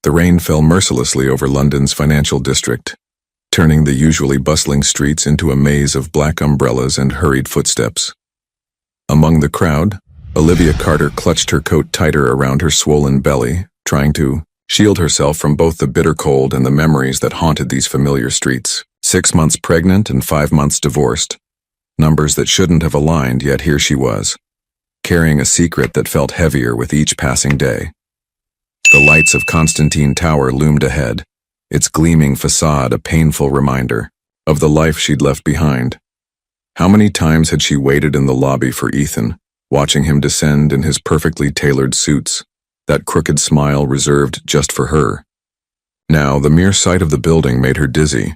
The rain fell mercilessly over London's financial district, turning the usually bustling streets into a maze of black umbrellas and hurried footsteps. Among the crowd, Olivia Carter clutched her coat tighter around her swollen belly, trying to shield herself from both the bitter cold and the memories that haunted these familiar streets. 6 months pregnant and 5 months divorced. Numbers that shouldn't have aligned, yet here she was, carrying a secret that felt heavier with each passing day. The lights of Constantine Tower loomed ahead, its gleaming facade a painful reminder of the life she'd left behind. How many times had she waited in the lobby for Ethan, watching him descend in his perfectly tailored suits, that crooked smile reserved just for her. Now, the mere sight of the building made her dizzy,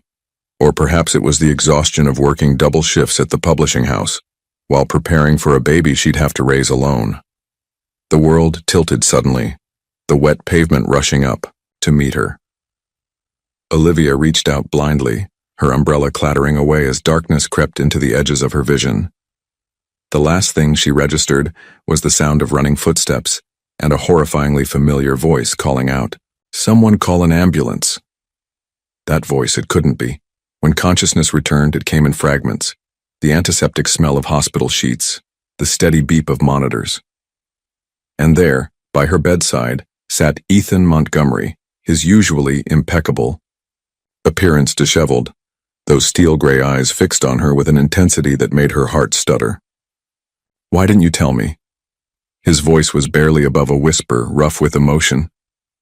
or perhaps it was the exhaustion of working double shifts at the publishing house, while preparing for a baby she'd have to raise alone. The world tilted suddenly, the wet pavement rushing up to meet her. Olivia reached out blindly, her umbrella clattering away as darkness crept into the edges of her vision. The last thing she registered was the sound of running footsteps and a horrifyingly familiar voice calling out, "Someone call an ambulance." That voice, it couldn't be. When consciousness returned, it came in fragments, the antiseptic smell of hospital sheets, the steady beep of monitors. And there, by her bedside, sat Ethan Montgomery, his usually impeccable appearance disheveled, those steel-gray eyes fixed on her with an intensity that made her heart stutter. "Why didn't you tell me?" His voice was barely above a whisper, rough with emotion.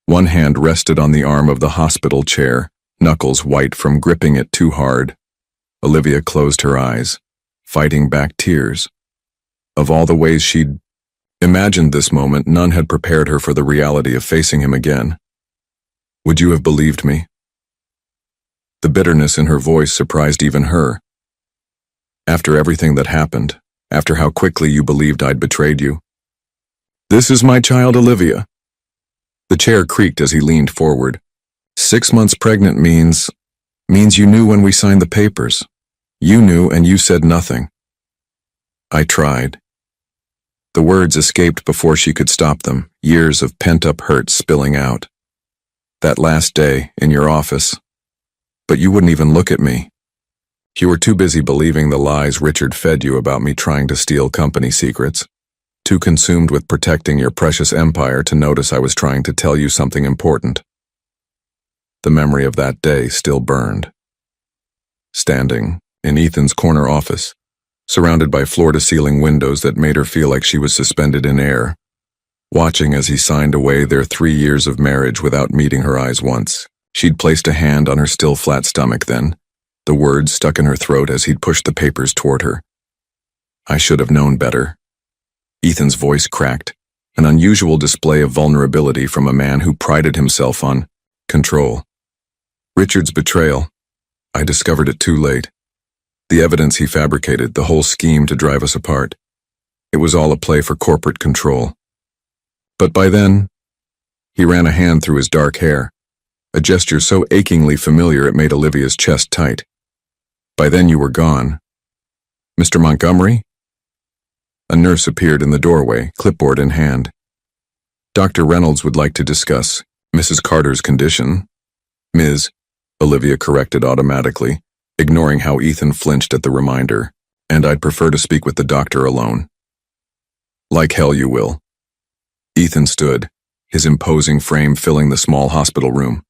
One hand rested on the arm of the hospital chair, knuckles white from gripping it too hard. Olivia closed her eyes, fighting back tears. Of all the ways she'd imagined this moment, none had prepared her for the reality of facing him again. "Would you have believed me?" The bitterness in her voice surprised even her. "After everything that happened, after how quickly you believed I'd betrayed you." "This is my child, Olivia." The chair creaked as he leaned forward. 6 months pregnant means you knew when we signed the papers. You knew and you said nothing." "I tried." The words escaped before she could stop them, years of pent-up hurt spilling out. "That last day, in your office. But you wouldn't even look at me. You were too busy believing the lies Richard fed you about me trying to steal company secrets. Too consumed with protecting your precious empire to notice I was trying to tell you something important." The memory of that day still burned. Standing in Ethan's corner office, surrounded by floor-to-ceiling windows that made her feel like she was suspended in air, watching as he signed away their 3 years of marriage without meeting her eyes once. She'd placed a hand on her still flat stomach then, the words stuck in her throat as he'd pushed the papers toward her. "I should have known better." Ethan's voice cracked, an unusual display of vulnerability from a man who prided himself on control. "Richard's betrayal. I discovered it too late. The evidence he fabricated, the whole scheme to drive us apart. It was all a play for corporate control. But by then," he ran a hand through his dark hair, a gesture so achingly familiar it made Olivia's chest tight. "By then you were gone." "Mr. Montgomery?" A nurse appeared in the doorway, clipboard in hand. "Dr. Reynolds would like to discuss Mrs. Carter's condition." "Ms." Olivia corrected automatically, ignoring how Ethan flinched at the reminder, "and I'd prefer to speak with the doctor alone." "Like hell you will." Ethan stood, his imposing frame filling the small hospital room.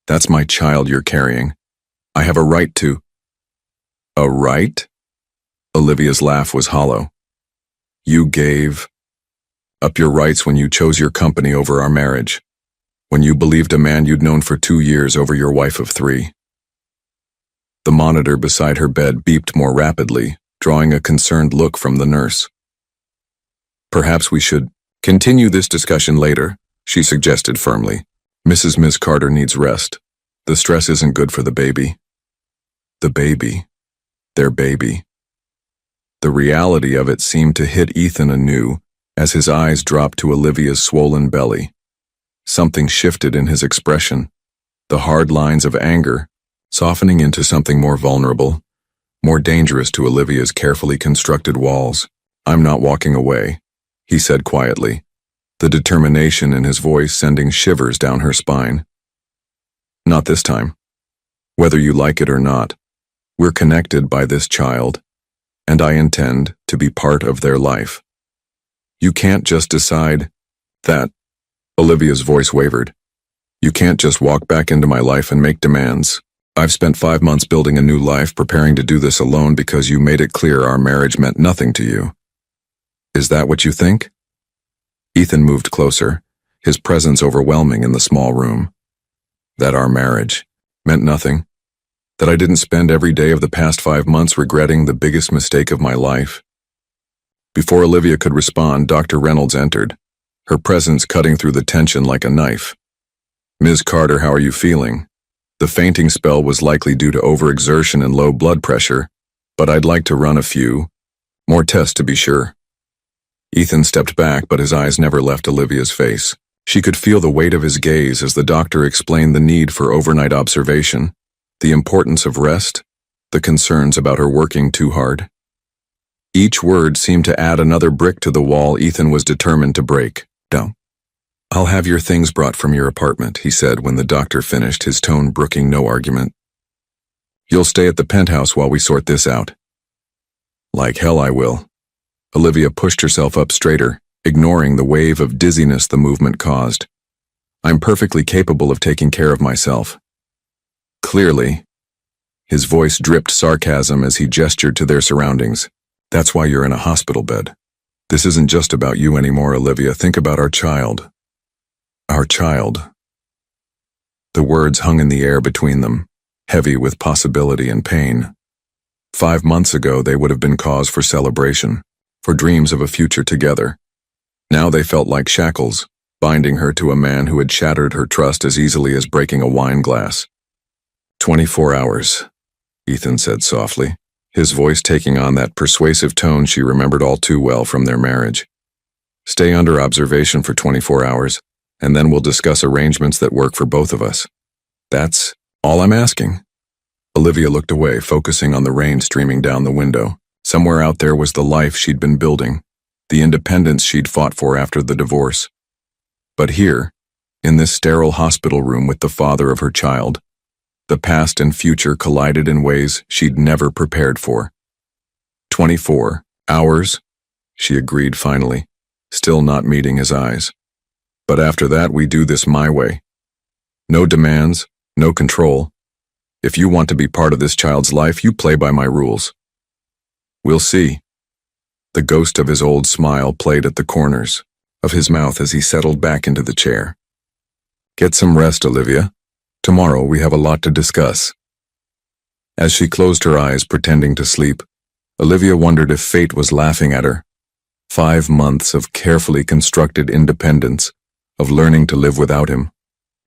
"That's my child you're carrying. I have a right to—" "A right?" Olivia's laugh was hollow. "You gave up your rights when you chose your company over our marriage, when you believed a man you'd known for 2 years over your wife of 3. The monitor beside her bed beeped more rapidly, drawing a concerned look from the nurse. "Perhaps we should continue this discussion later," she suggested firmly. Miss Carter needs rest. The stress isn't good for the baby." The baby. Their baby. The reality of it seemed to hit Ethan anew as his eyes dropped to Olivia's swollen belly. Something shifted in his expression, the hard lines of anger softening into something more vulnerable, more dangerous to Olivia's carefully constructed walls. "I'm not walking away," he said quietly. the determination in his voice sending shivers down her spine. Not this time. Whether you like it or not, we're connected by this child, and I intend to be part of their life. You can't just decide that. Olivia's voice wavered. You can't just walk back into my life and make demands. I've spent 5 months building a new life, preparing to do this alone because you made it clear our marriage meant nothing to you. Is that what you think? Ethan moved closer, his presence overwhelming in the small room. That our marriage meant nothing? That I didn't spend every day of the past 5 months regretting the biggest mistake of my life? Before Olivia could respond, Dr. Reynolds entered, her presence cutting through the tension like a knife. Ms. Carter, how are you feeling? The fainting spell was likely due to overexertion and low blood pressure, but I'd like to run a few more tests to be sure. Ethan stepped back, but his eyes never left Olivia's face. She could feel the weight of his gaze as the doctor explained the need for overnight observation, the importance of rest, the concerns about her working too hard. Each word seemed to add another brick to the wall Ethan was determined to break. Don't. I'll have your things brought from your apartment, he said when the doctor finished, his tone brooking no argument. You'll stay at the penthouse while we sort this out. Like hell I will. Olivia pushed herself up straighter, ignoring the wave of dizziness the movement caused. I'm perfectly capable of taking care of myself. Clearly. His voice dripped sarcasm as he gestured to their surroundings. That's why you're in a hospital bed. This isn't just about you anymore, Olivia. Think about our child. Our child. The words hung in the air between them, heavy with possibility and pain. 5 months ago, they would have been cause for celebration, for dreams of a future together. Now they felt like shackles, binding her to a man who had shattered her trust as easily as breaking a wine glass. 24 hours, Ethan said softly, his voice taking on that persuasive tone she remembered all too well from their marriage. Stay under observation for 24 hours, and then we'll discuss arrangements that work for both of us. That's all I'm asking. Olivia looked away, focusing on the rain streaming down the window. Somewhere out there was the life she'd been building, the independence she'd fought for after the divorce. But here, in this sterile hospital room with the father of her child, the past and future collided in ways she'd never prepared for. 24 hours, she agreed finally, still not meeting his eyes. But after that, we do this my way. No demands, no control. If you want to be part of this child's life, you play by my rules. We'll see. The ghost of his old smile played at the corners of his mouth as he settled back into the chair. Get some rest, Olivia. Tomorrow we have a lot to discuss. As she closed her eyes, pretending to sleep, Olivia wondered if fate was laughing at her. 5 months of carefully constructed independence, of learning to live without him,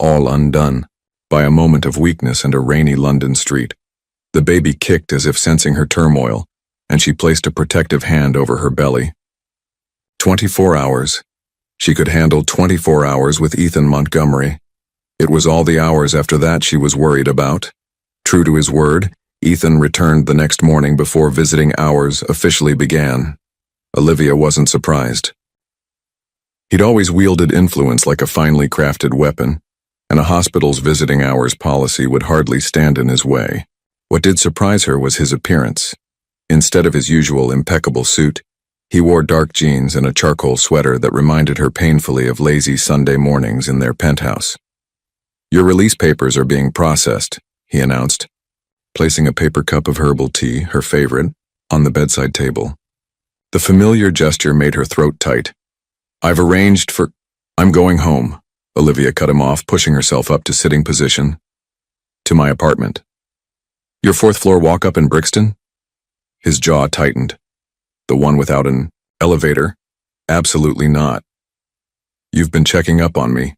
all undone by a moment of weakness and a rainy London street. The baby kicked as if sensing her turmoil, and she placed a protective hand over her belly. 24 hours. She could handle 24 hours with Ethan Montgomery. It was all the hours after that she was worried about. True to his word, Ethan returned the next morning before visiting hours officially began. Olivia wasn't surprised. He'd always wielded influence like a finely crafted weapon, and a hospital's visiting hours policy would hardly stand in his way. What did surprise her was his appearance. Instead of his usual impeccable suit, he wore dark jeans and a charcoal sweater that reminded her painfully of lazy Sunday mornings in their penthouse. Your release papers are being processed, he announced, placing a paper cup of herbal tea, her favorite, on the bedside table. The familiar gesture made her throat tight. I've arranged for... I'm going home, Olivia cut him off, pushing herself up to sitting position. To my apartment. Your 4th floor walk-up in Brixton? His jaw tightened. The one without an elevator? Absolutely not. You've been checking up on me.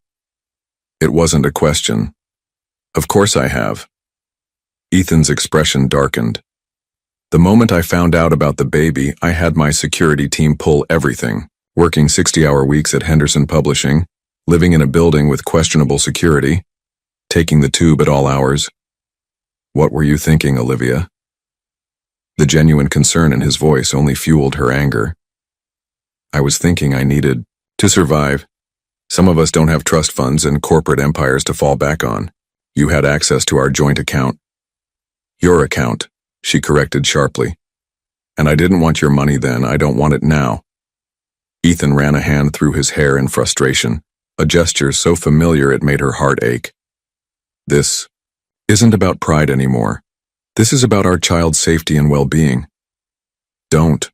It wasn't a question. Of course I have. Ethan's expression darkened. The moment I found out about the baby, I had my security team pull everything. Working 60-hour weeks at Henderson Publishing, living in a building with questionable security, taking the tube at all hours. What were you thinking, Olivia? The genuine concern in his voice only fueled her anger. I was thinking I needed to survive, Some of us don't have trust funds and corporate empires to fall back on. You had access to our joint account. Your account, she corrected sharply. And I didn't want your money then, I don't want it now. Ethan ran a hand through his hair in frustration, a gesture so familiar it made her heart ache. This isn't about pride anymore. This is about our child's safety and well-being. Don't.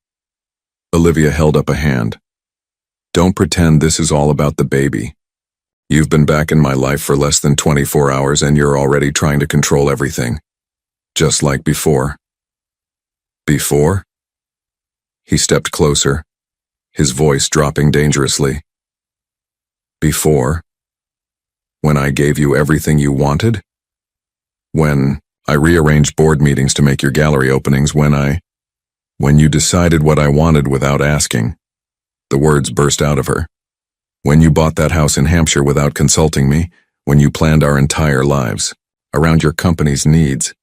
Olivia held up a hand. Don't pretend this is all about the baby. You've been back in my life for less than 24 hours and you're already trying to control everything. Just like before. Before? He stepped closer, his voice dropping dangerously. Before? When I gave you everything you wanted? When I rearranged board meetings to make your gallery openings, when you decided what I wanted without asking. The words burst out of her. When you bought that house in Hampshire without consulting me, when you planned our entire lives around your company's needs.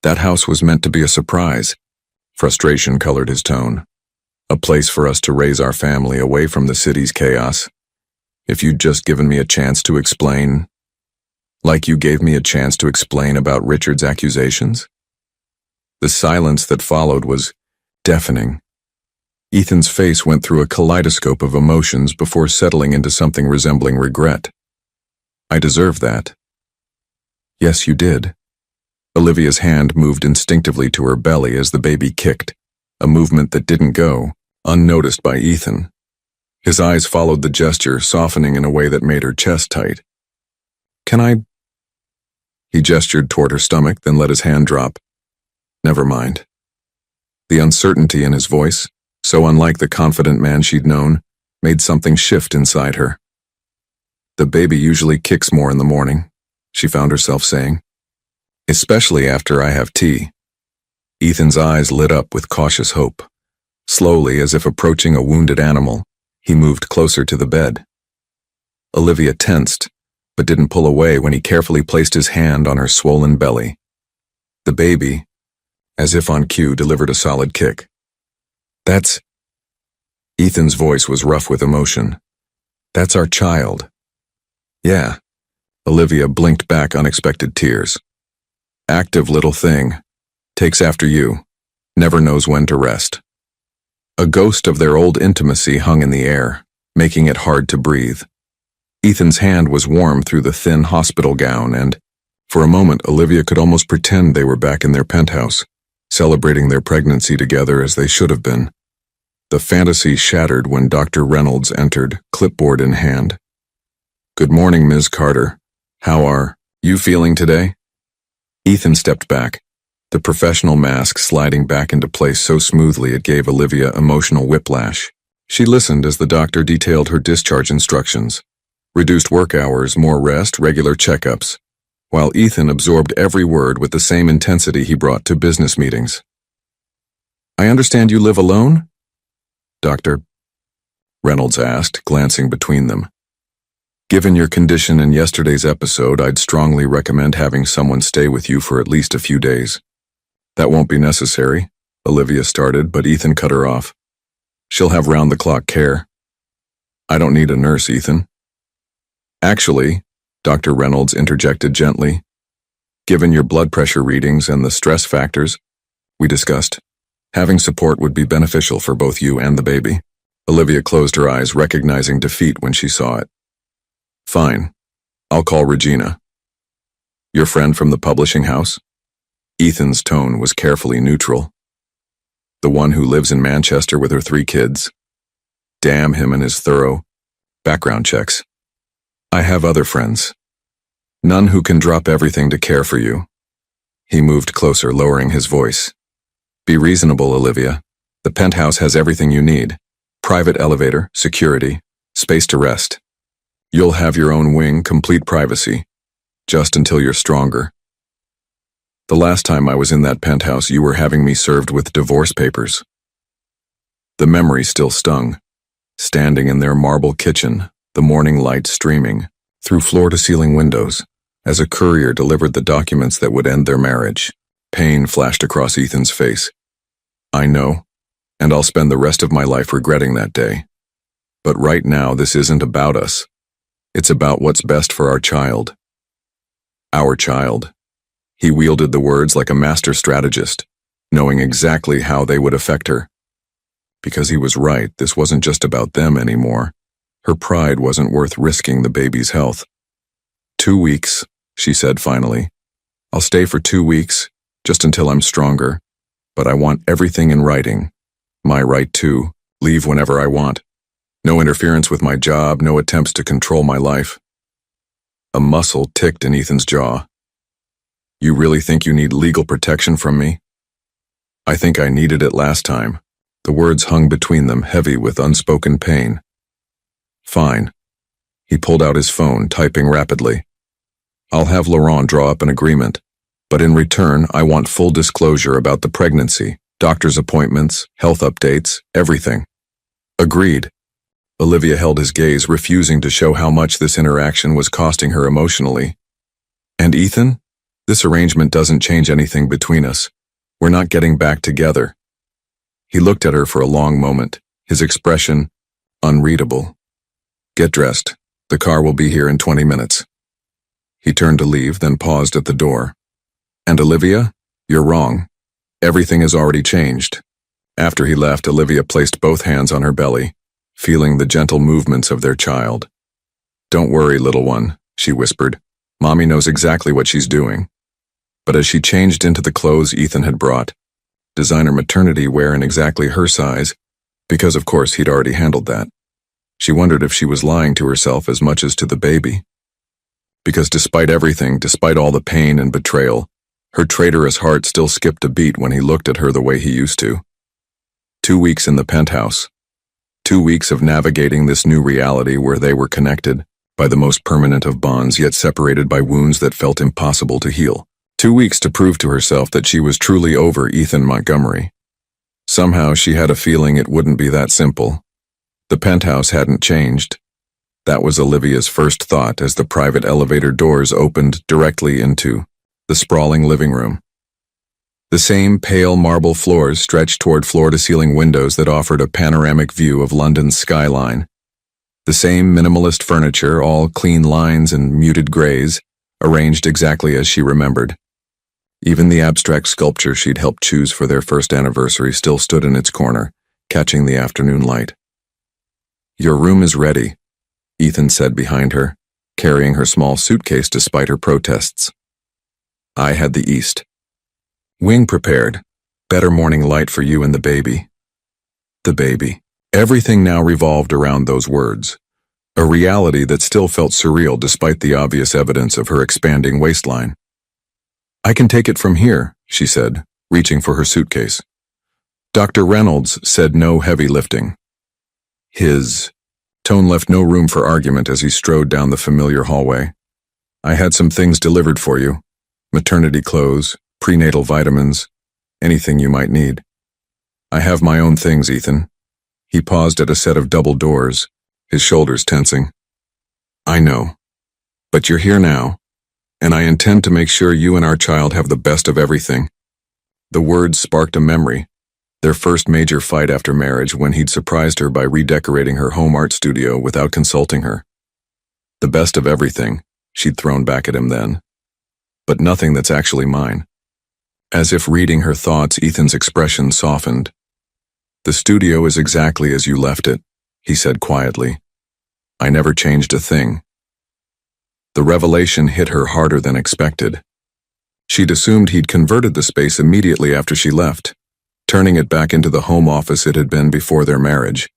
That house was meant to be a surprise. Frustration colored his tone. A place for us to raise our family away from the city's chaos. If you'd just given me a chance to explain, like you gave me a chance to explain about Richard's accusations. The silence that followed was deafening. Ethan's face went through a kaleidoscope of emotions before settling into something resembling regret. I deserve that. Yes, you did. Olivia's hand moved instinctively to her belly as the baby kicked, a movement that didn't go unnoticed by Ethan. His eyes followed the gesture, softening in a way that made her chest tight. Can I? He gestured toward her stomach, then let his hand drop. Never mind. The uncertainty in his voice, so unlike the confident man she'd known, made something shift inside her. The baby usually kicks more in the morning, she found herself saying. Especially after I have tea. Ethan's eyes lit up with cautious hope. Slowly, as if approaching a wounded animal, he moved closer to the bed. Olivia tensed, but didn't pull away when he carefully placed his hand on her swollen belly. The baby, as if on cue, delivered a solid kick. That's... Ethan's voice was rough with emotion. That's our child. Yeah. Olivia blinked back unexpected tears. Active little thing. Takes after you. Never knows when to rest. A ghost of their old intimacy hung in the air, making it hard to breathe. Ethan's hand was warm through the thin hospital gown and, for a moment, Olivia could almost pretend they were back in their penthouse, celebrating their pregnancy together as they should have been. The fantasy shattered when Dr. Reynolds entered, clipboard in hand. Good morning, Ms. Carter. How are you feeling today? Ethan stepped back, the professional mask sliding back into place so smoothly it gave Olivia emotional whiplash. She listened as the doctor detailed her discharge instructions. Reduced work hours, more rest, regular checkups, while Ethan absorbed every word with the same intensity he brought to business meetings. I understand you live alone? Dr. Reynolds asked, glancing between them. Given your condition in yesterday's episode, I'd strongly recommend having someone stay with you for at least a few days. That won't be necessary, Olivia started, but Ethan cut her off. She'll have round-the-clock care. I don't need a nurse, Ethan. Actually, Dr. Reynolds interjected gently, given your blood pressure readings and the stress factors we discussed, having support would be beneficial for both you and the baby. Olivia closed her eyes, recognizing defeat when she saw it. Fine. I'll call Regina. Your friend from the publishing house? Ethan's tone was carefully neutral. The one who lives in Manchester with her 3 kids. Damn him and his thorough background checks. I have other friends. None who can drop everything to care for you. He moved closer, lowering his voice. Be reasonable, Olivia. The penthouse has everything you need. Private elevator, security, space to rest. You'll have your own wing, complete privacy. Just until you're stronger. The last time I was in that penthouse, you were having me served with divorce papers. The memory still stung. Standing in their marble kitchen, the morning light streaming through floor-to-ceiling windows, as a courier delivered the documents that would end their marriage. Pain flashed across Ethan's face. I know, and I'll spend the rest of my life regretting that day. But right now, this isn't about us. It's about what's best for our child. Our child. He wielded the words like a master strategist, knowing exactly how they would affect her. Because he was right, this wasn't just about them anymore. Her pride wasn't worth risking the baby's health. 2 weeks, she said finally. I'll stay for 2 weeks, just until I'm stronger. But I want everything in writing. My right to leave whenever I want. No interference with my job, no attempts to control my life. A muscle ticked in Ethan's jaw. You really think you need legal protection from me? I think I needed it last time. The words hung between them, heavy with unspoken pain. Fine. He pulled out his phone, typing rapidly. I'll have Laurent draw up an agreement, but in return, I want full disclosure about the pregnancy, doctor's appointments, health updates, everything. Agreed. Olivia held his gaze, refusing to show how much this interaction was costing her emotionally. And Ethan? This arrangement doesn't change anything between us. We're not getting back together. He looked at her for a long moment, his expression unreadable. Get dressed. The car will be here in 20 minutes. He turned to leave, then paused at the door. And Olivia? You're wrong. Everything has already changed. After he left, Olivia placed both hands on her belly, feeling the gentle movements of their child. Don't worry, little one, she whispered. Mommy knows exactly what she's doing. But as she changed into the clothes Ethan had brought, designer maternity wear in exactly her size, because of course he'd already handled that, she wondered if she was lying to herself as much as to the baby. Because despite everything, despite all the pain and betrayal, her traitorous heart still skipped a beat when he looked at her the way he used to. 2 weeks in the penthouse. 2 weeks of navigating this new reality where they were connected by the most permanent of bonds, yet separated by wounds that felt impossible to heal. 2 weeks to prove to herself that she was truly over Ethan Montgomery. Somehow she had a feeling it wouldn't be that simple. The penthouse hadn't changed. That was Olivia's first thought as the private elevator doors opened directly into the sprawling living room. The same pale marble floors stretched toward floor-to-ceiling windows that offered a panoramic view of London's skyline. The same minimalist furniture, all clean lines and muted grays, arranged exactly as she remembered. Even the abstract sculpture she'd helped choose for their first anniversary still stood in its corner, catching the afternoon light. Your room is ready, Ethan said behind her, carrying her small suitcase despite her protests. I had the east. Wing prepared. Better morning light for you and the baby. The baby. Everything now revolved around those words. A reality that still felt surreal despite the obvious evidence of her expanding waistline. I can take it from here, she said, reaching for her suitcase. Dr. Reynolds said no heavy lifting. His tone left no room for argument as he strode down the familiar hallway. I had some things delivered for you. Maternity clothes, prenatal vitamins, anything you might need. I have my own things, Ethan. He paused at a set of double doors, his shoulders tensing. I know. But you're here now, and I intend to make sure you and our child have the best of everything. The words sparked a memory. Their first major fight after marriage when he'd surprised her by redecorating her home art studio without consulting her. The best of everything, she'd thrown back at him then. But nothing that's actually mine. As if reading her thoughts, Ethan's expression softened. The studio is exactly as you left it, he said quietly. I never changed a thing. The revelation hit her harder than expected. She'd assumed he'd converted the space immediately after she left, turning it back into the home office it had been before their marriage.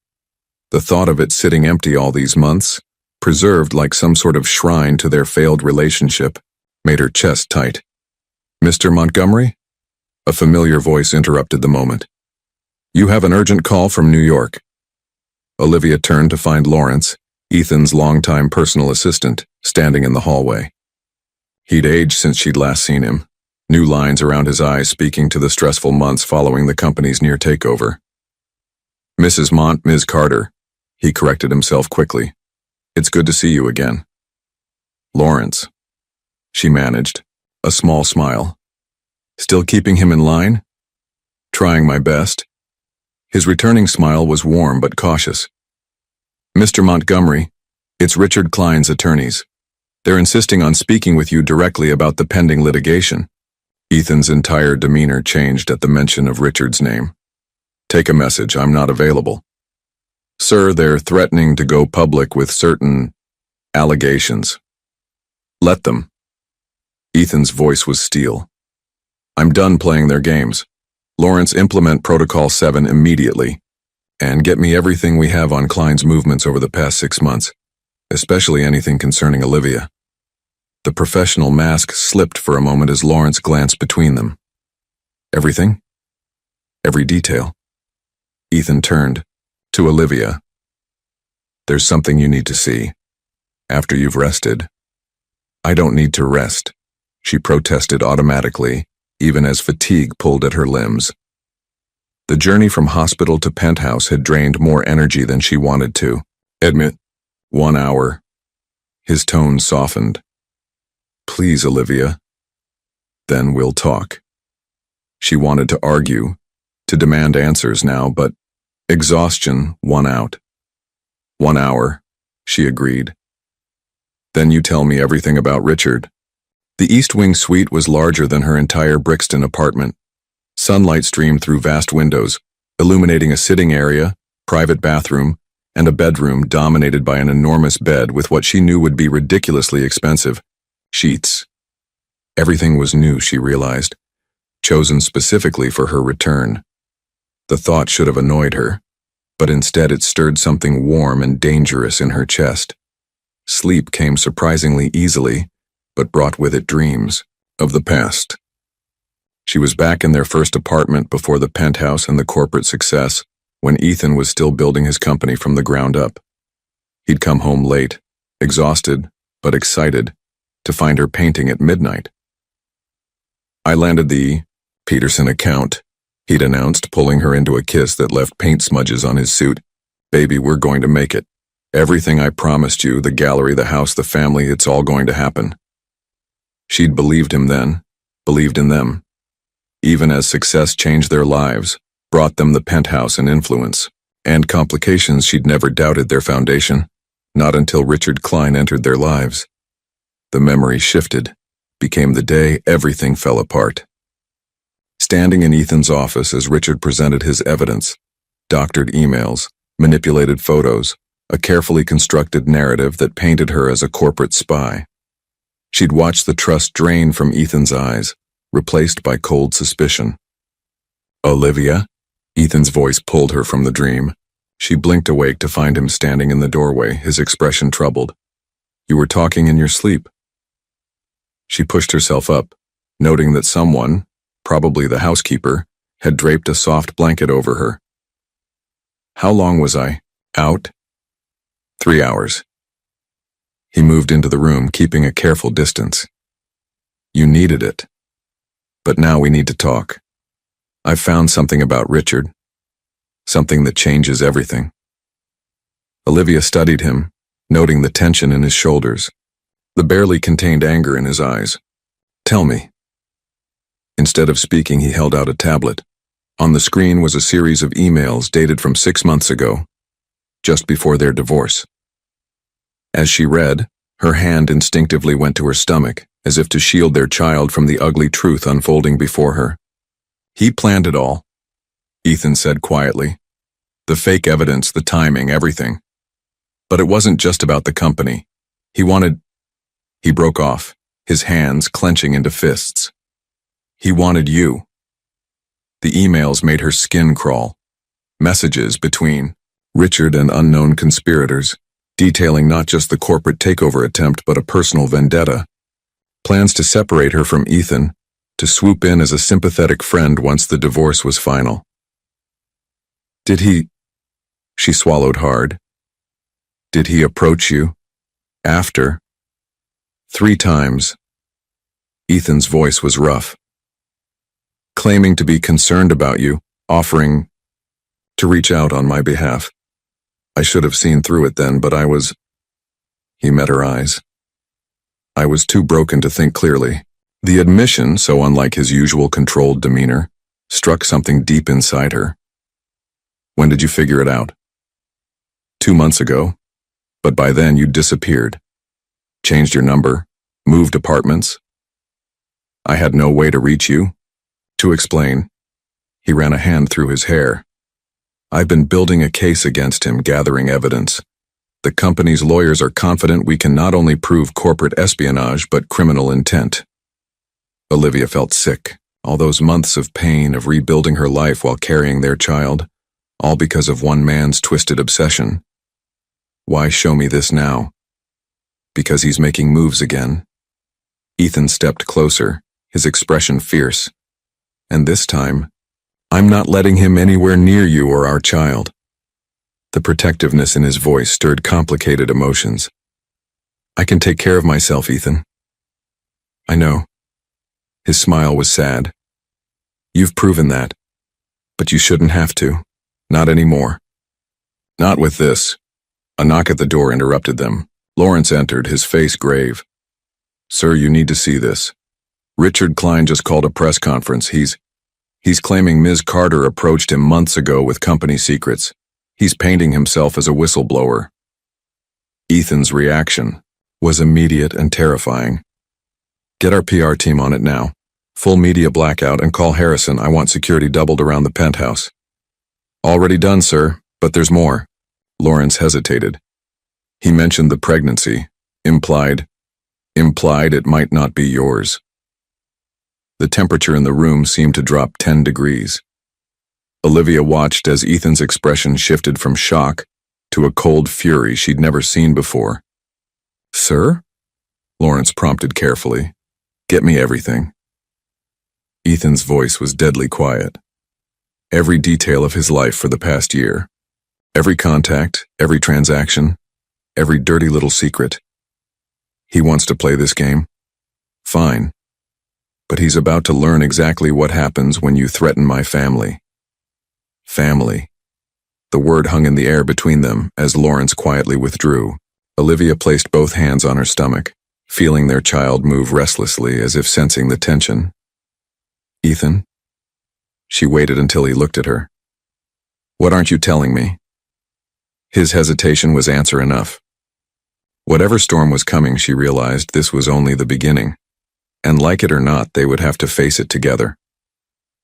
The thought of it sitting empty all these months, preserved like some sort of shrine to their failed relationship, made her chest tight. Mr. Montgomery? A familiar voice interrupted the moment. You have an urgent call from New York. Olivia turned to find Lawrence, Ethan's longtime personal assistant, standing in the hallway. He'd aged since she'd last seen him, new lines around his eyes speaking to the stressful months following the company's near takeover. Ms. Carter, he corrected himself quickly. It's good to see you again. Lawrence, she managed, a small smile. Still keeping him in line? Trying my best. His returning smile was warm but cautious. Mr. Montgomery, It's Richard Klein's attorneys. They're insisting on speaking with you directly about the pending litigation. Ethan's entire demeanor changed at the mention of Richard's name. Take a message, I'm not available. Sir, they're threatening to go public with certain allegations. Let them. Ethan's voice was steel. I'm done playing their games. Lawrence, implement Protocol 7 immediately. And get me everything we have on Klein's movements over the past 6 months, especially anything concerning Olivia. The professional mask slipped for a moment as Lawrence glanced between them. Everything? Every detail. Ethan turned to Olivia. There's something you need to see. After you've rested. I don't need to rest, she protested automatically, even as fatigue pulled at her limbs. The journey from hospital to penthouse had drained more energy than she wanted to. Admit, 1 hour. His tone softened. Please, Olivia. Then we'll talk. She wanted to argue, to demand answers now, but exhaustion won out. 1 hour, she agreed. Then you tell me everything about Richard. The East Wing suite was larger than her entire Brixton apartment. Sunlight streamed through vast windows, illuminating a sitting area, private bathroom, and a bedroom dominated by an enormous bed with what she knew would be ridiculously expensive sheets. Everything was new, she realized, chosen specifically for her return. The thought should have annoyed her, but instead it stirred something warm and dangerous in her chest. Sleep came surprisingly easily, but brought with it dreams of the past. She was back in their first apartment before the penthouse and the corporate success, when Ethan was still building his company from the ground up. He'd come home late, exhausted, but excited, to find her painting at midnight. I landed the Peterson account, he'd announced, pulling her into a kiss that left paint smudges on his suit. Baby, we're going to make it. Everything I promised you, the gallery, the house, the family, it's all going to happen. She'd believed him then, believed in them. Even as success changed their lives, brought them the penthouse and influence, and complications, she'd never doubted their foundation, not until Richard Klein entered their lives. The memory shifted, became the day everything fell apart. Standing in Ethan's office as Richard presented his evidence, doctored emails, manipulated photos, a carefully constructed narrative that painted her as a corporate spy. She'd watched the trust drain from Ethan's eyes, replaced by cold suspicion. Olivia? Ethan's voice pulled her from the dream. She blinked awake to find him standing in the doorway, his expression troubled. You were talking in your sleep. She pushed herself up, noting that someone, probably the housekeeper, had draped a soft blanket over her. How long was I out? 3 hours. He moved into the room, keeping a careful distance. You needed it. But now we need to talk. I've found something about Richard. Something that changes everything. Olivia studied him, noting the tension in his shoulders, the barely contained anger in his eyes. Tell me. Instead of speaking, he held out a tablet. On the screen was a series of emails dated from 6 months ago, just before their divorce. As she read, her hand instinctively went to her stomach, as if to shield their child from the ugly truth unfolding before her. He planned it all, Ethan said quietly. The fake evidence, the timing, everything. But it wasn't just about the company. He broke off, his hands clenching into fists. He wanted you. The emails made her skin crawl. Messages between Richard and unknown conspirators, detailing not just the corporate takeover attempt but a personal vendetta. Plans to separate her from Ethan, to swoop in as a sympathetic friend once the divorce was final. Did he? She swallowed hard. Did he approach you? After? 3 times. Ethan's voice was rough. Claiming to be concerned about you, offering to reach out on my behalf. I should have seen through it then, but He met her eyes. I was too broken to think clearly. The admission, so unlike his usual controlled demeanor, struck something deep inside her. When did you figure it out? 2 months ago. But by then you'd disappeared. Changed your number, moved apartments. I had no way to reach you. To explain, he ran a hand through his hair. I've been building a case against him, gathering evidence. The company's lawyers are confident we can not only prove corporate espionage, but criminal intent. Olivia felt sick. All those months of pain of rebuilding her life while carrying their child, all because of one man's twisted obsession. Why show me this now? Because he's making moves again. Ethan stepped closer, his expression fierce. And this time, I'm not letting him anywhere near you or our child. The protectiveness in his voice stirred complicated emotions. I can take care of myself, Ethan. I know. His smile was sad. You've proven that. But you shouldn't have to. Not anymore. Not with this. A knock at the door interrupted them. Lawrence entered, his face grave. Sir, you need to see this. Richard Klein just called a press conference. He's claiming Ms. Carter approached him months ago with company secrets. He's painting himself as a whistleblower. Ethan's reaction was immediate and terrifying. Get our PR team on it now. Full media blackout and call Harrison. I want security doubled around the penthouse. Already done, sir, but there's more. Lawrence hesitated. He mentioned the pregnancy, implied it might not be yours. The temperature in the room seemed to drop 10 degrees. Olivia watched as Ethan's expression shifted from shock to a cold fury she'd never seen before. Sir? Lawrence prompted carefully. Get me everything. Ethan's voice was deadly quiet. Every detail of his life for the past year. Every contact, every transaction, every dirty little secret. He wants to play this game? Fine. But he's about to learn exactly what happens when you threaten my family. Family. The word hung in the air between them as Lawrence quietly withdrew. Olivia placed both hands on her stomach, feeling their child move restlessly as if sensing the tension. Ethan? She waited until he looked at her. What aren't you telling me? His hesitation was answer enough. Whatever storm was coming, she realized this was only the beginning. And like it or not, they would have to face it together.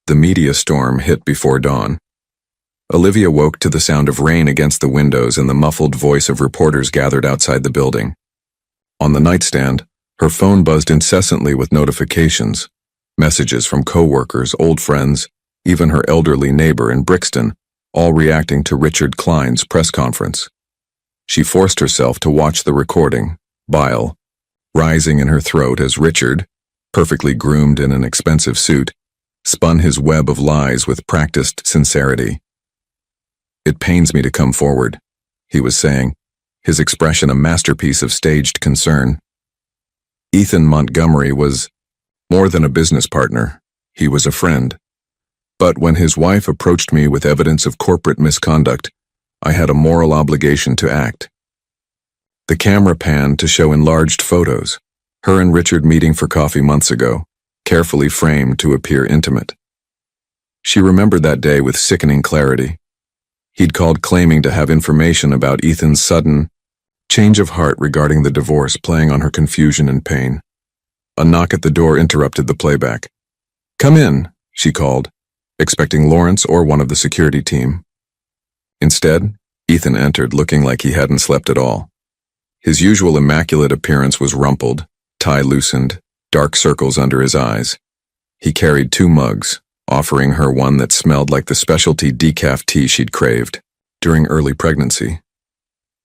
The media storm hit before dawn. Olivia woke to the sound of rain against the windows and the muffled voice of reporters gathered outside the building. On the nightstand, her phone buzzed incessantly with notifications, messages from coworkers, old friends, even her elderly neighbor in Brixton, all reacting to Richard Klein's press conference. She forced herself to watch the recording, bile rising in her throat as Richard, perfectly groomed in an expensive suit, spun his web of lies with practiced sincerity. It pains me to come forward, he was saying, his expression a masterpiece of staged concern. Ethan Montgomery was more than a business partner. He was a friend. But when his wife approached me with evidence of corporate misconduct, I had a moral obligation to act. The camera panned to show enlarged photos, her and Richard meeting for coffee months ago, carefully framed to appear intimate. She remembered that day with sickening clarity. He'd called claiming to have information about Ethan's sudden change of heart regarding the divorce, playing on her confusion and pain. A knock at the door interrupted the playback. Come in, she called, expecting Lawrence or one of the security team. Instead, Ethan entered looking like he hadn't slept at all. His usual immaculate appearance was rumpled, tie loosened, dark circles under his eyes. He carried 2 mugs, offering her one that smelled like the specialty decaf tea she'd craved during early pregnancy.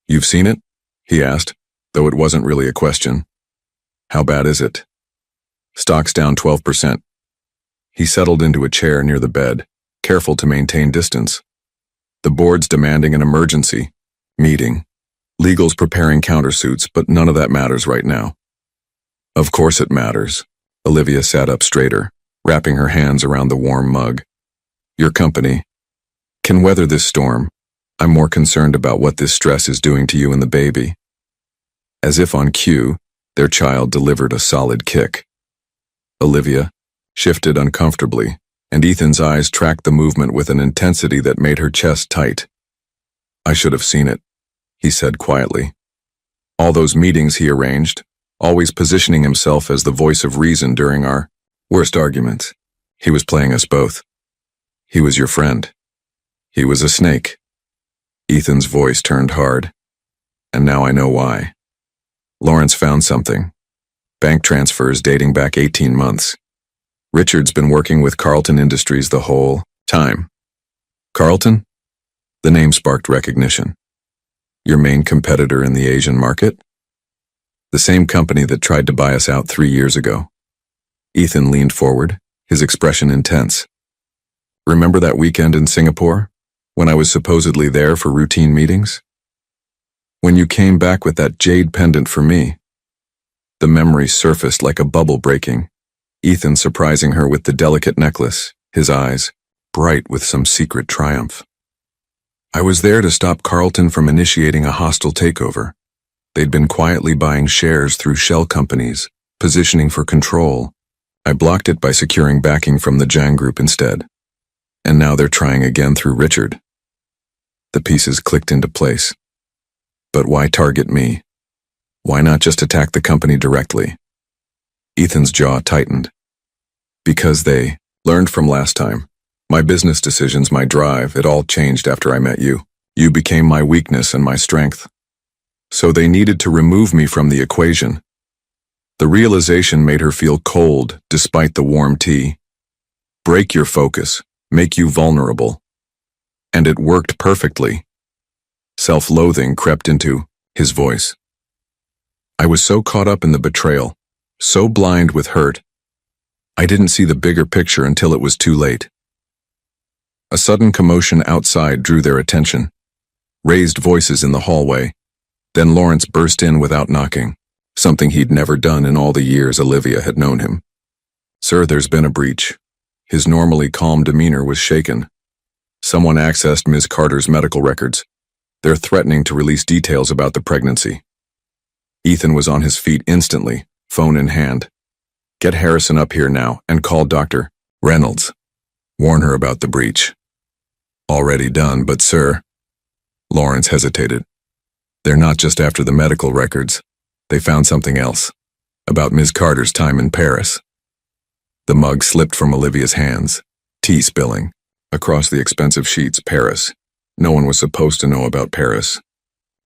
You've seen it? He asked, though it wasn't really a question. How bad is it? Stock's down 12%. He settled into a chair near the bed, careful to maintain distance. The board's demanding an emergency meeting. Legal's preparing countersuits, but none of that matters right now. Of course it matters. Olivia sat up straighter, wrapping her hands around the warm mug. Your company can weather this storm. I'm more concerned about what this stress is doing to you and the baby. As if on cue, their child delivered a solid kick. Olivia shifted uncomfortably, and Ethan's eyes tracked the movement with an intensity that made her chest tight. I should have seen it, he said quietly. All those meetings he arranged, always positioning himself as the voice of reason during our worst arguments. He was playing us both. He was your friend. He was a snake. Ethan's voice turned hard. And now I know why. Lawrence found something. Bank transfers dating back 18 months. Richard's been working with Carlton Industries the whole time. Carlton? The name sparked recognition. Your main competitor in the Asian market? The same company that tried to buy us out 3 years ago. Ethan leaned forward, his expression intense. Remember that weekend in Singapore, when I was supposedly there for routine meetings? When you came back with that jade pendant for me? The memory surfaced like a bubble breaking, Ethan surprising her with the delicate necklace, his eyes bright with some secret triumph. I was there to stop Carlton from initiating a hostile takeover. They'd been quietly buying shares through shell companies, positioning for control. I blocked it by securing backing from the Jang Group instead. And now they're trying again through Richard. The pieces clicked into place. But why target me? Why not just attack the company directly? Ethan's jaw tightened. Because they learned from last time. My business decisions, my drive, it all changed after I met you. You became my weakness and my strength. So they needed to remove me from the equation. The realization made her feel cold despite the warm tea. Break your focus, make you vulnerable. And it worked perfectly. Self-loathing crept into his voice. I was so caught up in the betrayal, so blind with hurt. I didn't see the bigger picture until it was too late. A sudden commotion outside drew their attention. Raised voices in the hallway. Then Lawrence burst in without knocking, something he'd never done in all the years Olivia had known him. Sir, there's been a breach. His normally calm demeanor was shaken. Someone accessed Ms. Carter's medical records. They're threatening to release details about the pregnancy. Ethan was on his feet instantly, phone in hand. Get Harrison up here now and call Dr. Reynolds. Warn her about the breach. Already done, but sir. Lawrence hesitated. They're not just after the medical records. They found something else. About Ms. Carter's time in Paris. The mug slipped from Olivia's hands, tea spilling. Across the expensive sheets, Paris. No one was supposed to know about Paris.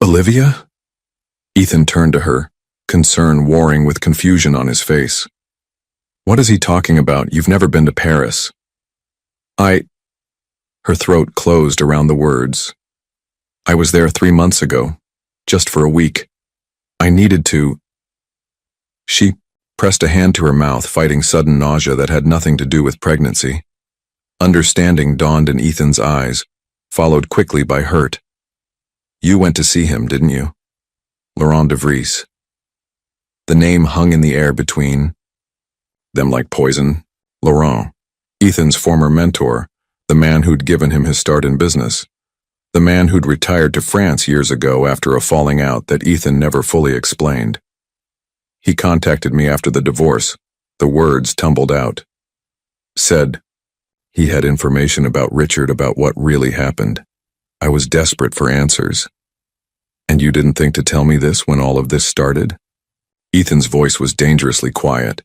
Olivia? Ethan turned to her, concern warring with confusion on his face. What is he talking about? You've never been to Paris. Her throat closed around the words. I was there 3 months ago, just for a week. I needed to. She pressed a hand to her mouth, fighting sudden nausea that had nothing to do with pregnancy. Understanding dawned in Ethan's eyes, followed quickly by hurt. You went to see him, didn't you? Laurent de Vries. The name hung in the air between them like poison. Laurent, Ethan's former mentor, the man who'd given him his start in business. The man who'd retired to France years ago after a falling out that Ethan never fully explained. He contacted me after the divorce. The words tumbled out. Said he had information about Richard, about what really happened. I was desperate for answers. And you didn't think to tell me this when all of this started? Ethan's voice was dangerously quiet.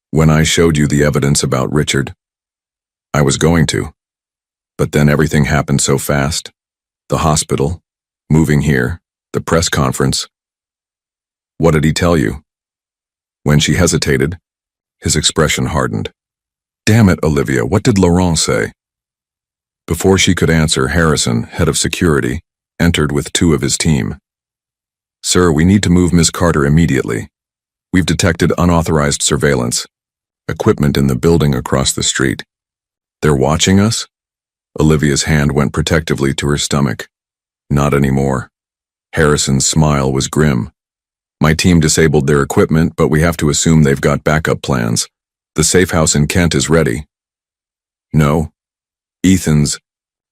When I showed you the evidence about Richard, I was going to. But then everything happened so fast. The hospital, moving here, the press conference. What did he tell you? When she hesitated, his expression hardened. Damn it, Olivia, what did Laurent say? Before she could answer, Harrison, head of security, entered with 2 of his team. Sir, we need to move Ms. Carter immediately. We've detected unauthorized surveillance. Equipment in the building across the street. They're watching us? Olivia's hand went protectively to her stomach. Not anymore. Harrison's smile was grim. My team disabled their equipment, but we have to assume they've got backup plans. The safe house in Kent is ready. No. Ethan's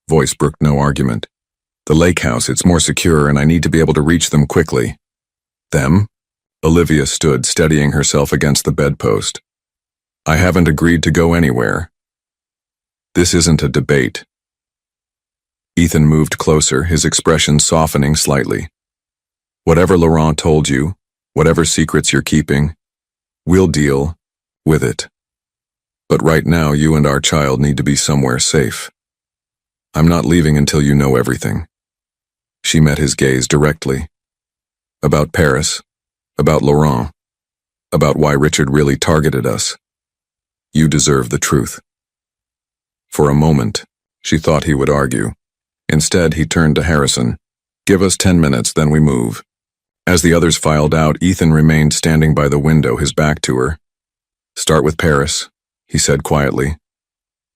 voice brooked no argument. The lake house, it's more secure and I need to be able to reach them quickly. Them? Olivia stood, steadying herself against the bedpost. I haven't agreed to go anywhere. This isn't a debate. Ethan moved closer, his expression softening slightly. Whatever Laurent told you, whatever secrets you're keeping, we'll deal with it. But right now, you and our child need to be somewhere safe. I'm not leaving until you know everything." She met his gaze directly. "About Paris, about Laurent, about why Richard really targeted us. You deserve the truth." For a moment, she thought he would argue. Instead, he turned to Harrison. "Give us 10 minutes, then we move." As the others filed out, Ethan remained standing by the window, his back to her. "Start with Paris," he said quietly.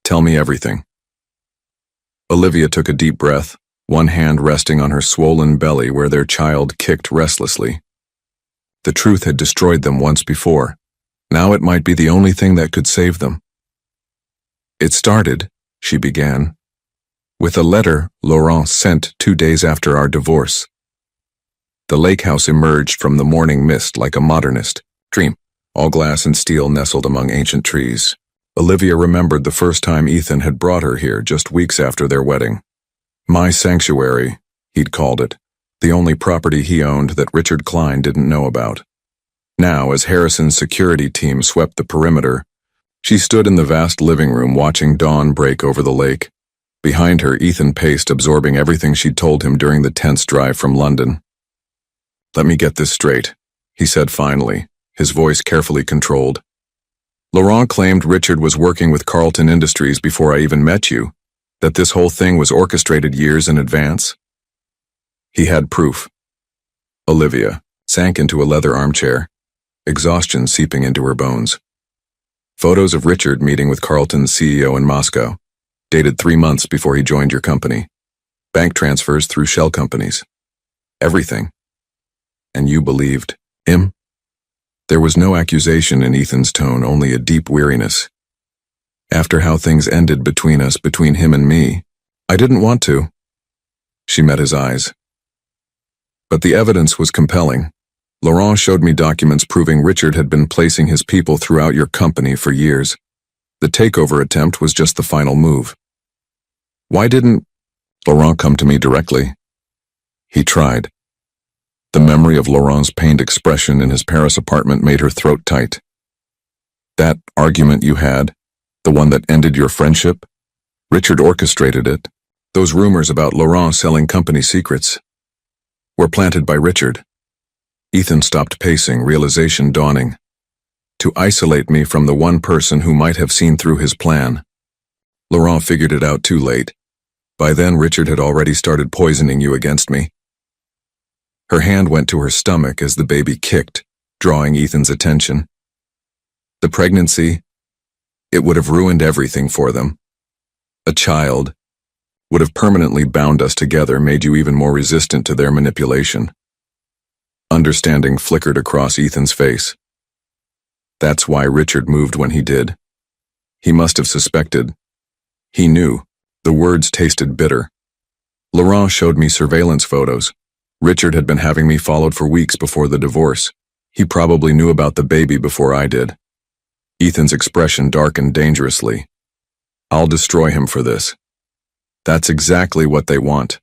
"Tell me everything." Olivia took a deep breath, one hand resting on her swollen belly where their child kicked restlessly. The truth had destroyed them once before. Now it might be the only thing that could save them. "It started," she began, "with a letter Laurent sent 2 days after our divorce. The lake house emerged from the morning mist like a modernist dream, all glass and steel nestled among ancient trees. Olivia remembered the first time Ethan had brought her here just weeks after their wedding. My sanctuary, he'd called it, the only property he owned that Richard Klein didn't know about. Now, as Harrison's security team swept the perimeter, she stood in the vast living room watching dawn break over the lake. Behind her, Ethan paced, absorbing everything she'd told him during the tense drive from London. "Let me get this straight," he said finally, his voice carefully controlled. "Laurent claimed Richard was working with Carlton Industries before I even met you, that this whole thing was orchestrated years in advance?" He had proof. Olivia sank into a leather armchair, exhaustion seeping into her bones. Photos of Richard meeting with Carlton's CEO in Moscow, dated 3 months before he joined your company. Bank transfers through shell companies. Everything. And you believed him? There was no accusation in Ethan's tone, only a deep weariness. "After how things ended between us, between him and me, I didn't want to." She met his eyes. "But the evidence was compelling. Laurent showed me documents proving Richard had been placing his people throughout your company for years. The takeover attempt was just the final move. Why didn't Laurent come to me directly?" He tried. The memory of Laurent's pained expression in his Paris apartment made her throat tight. "That argument you had, the one that ended your friendship, Richard orchestrated it. Those rumors about Laurent selling company secrets were planted by Richard." Ethan stopped pacing, realization dawning. "To isolate me from the one person who might have seen through his plan. Laurent figured it out too late. By then, Richard had already started poisoning you against me." Her hand went to her stomach as the baby kicked, drawing Ethan's attention. "The pregnancy, it would have ruined everything for them. A child would have permanently bound us together, made you even more resistant to their manipulation." Understanding flickered across Ethan's face. That's why Richard moved when he did. He must have suspected. He knew. The words tasted bitter. "Laurent showed me surveillance photos. Richard had been having me followed for weeks before the divorce. He probably knew about the baby before I did." Ethan's expression darkened dangerously. "I'll destroy him for this." "That's exactly what they want."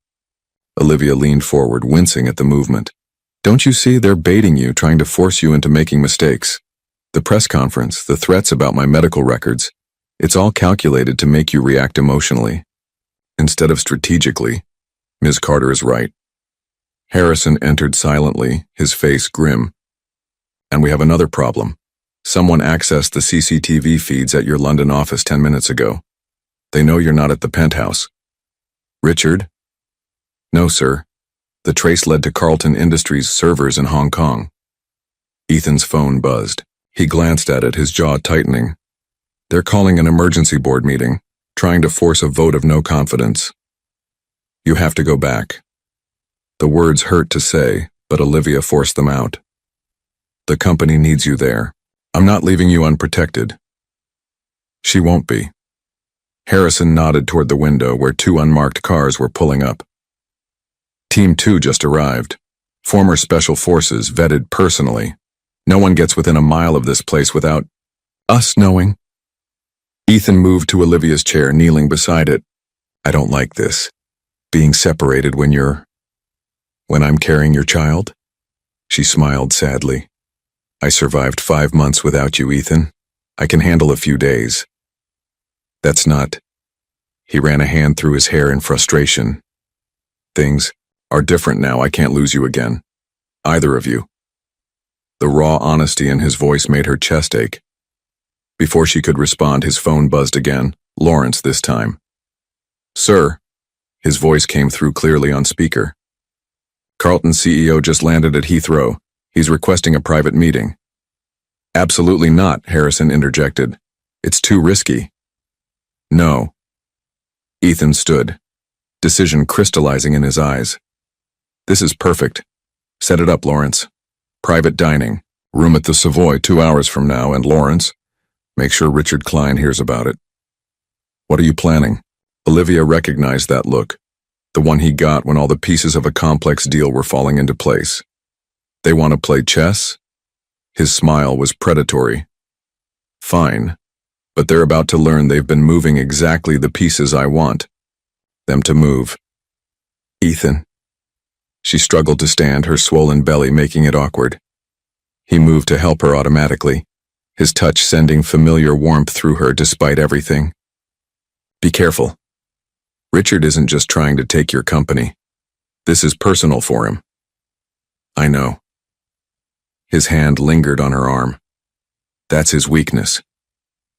Olivia leaned forward, wincing at the movement. "Don't you see, they're baiting you, trying to force you into making mistakes. The press conference, the threats about my medical records, it's all calculated to make you react emotionally instead of strategically." Ms. Carter is right. Harrison entered silently, his face grim. "And we have another problem. Someone accessed the CCTV feeds at your London office 10 minutes ago. They know you're not at the penthouse." "Richard?" "No, sir. The trace led to Carlton Industries' servers in Hong Kong." Ethan's phone buzzed. He glanced at it, his jaw tightening. "They're calling an emergency board meeting, trying to force a vote of no confidence. You have to go back." The words hurt to say, but Olivia forced them out. "The company needs you there. I'm not leaving you unprotected." "She won't be." Harrison nodded toward the window where 2 unmarked cars were pulling up. "Team 2 just arrived. Former special forces, vetted personally. No one gets within a mile of this place without us knowing." Ethan moved to Olivia's chair, kneeling beside it. "I don't like this. Being separated when I'm carrying your child." She smiled sadly. I survived 5 months without you, Ethan. I can handle a few days. That's not. He ran a hand through his hair in frustration. Things are different now. I can't lose you again. Either of you. The raw honesty in his voice made her chest ache. Before she could respond, his phone buzzed again. Lawrence this time. Sir. His voice came through clearly on speaker. Carlton's CEO just landed at Heathrow. He's requesting a private meeting. Absolutely not, Harrison interjected. It's too risky. No. Ethan stood, decision crystallizing in his eyes. This is perfect. Set it up, Lawrence. Private dining. Room at the Savoy 2 hours from now, and Lawrence, make sure Richard Klein hears about it. What are you planning? Olivia recognized that look, the one he got when all the pieces of a complex deal were falling into place. They want to play chess? His smile was predatory. Fine, but they're about to learn they've been moving exactly the pieces I want them to move. Ethan. She struggled to stand, her swollen belly making it awkward. He moved to help her automatically, his touch sending familiar warmth through her despite everything. Be careful. Richard isn't just trying to take your company. This is personal for him. I know. His hand lingered on her arm. That's his weakness.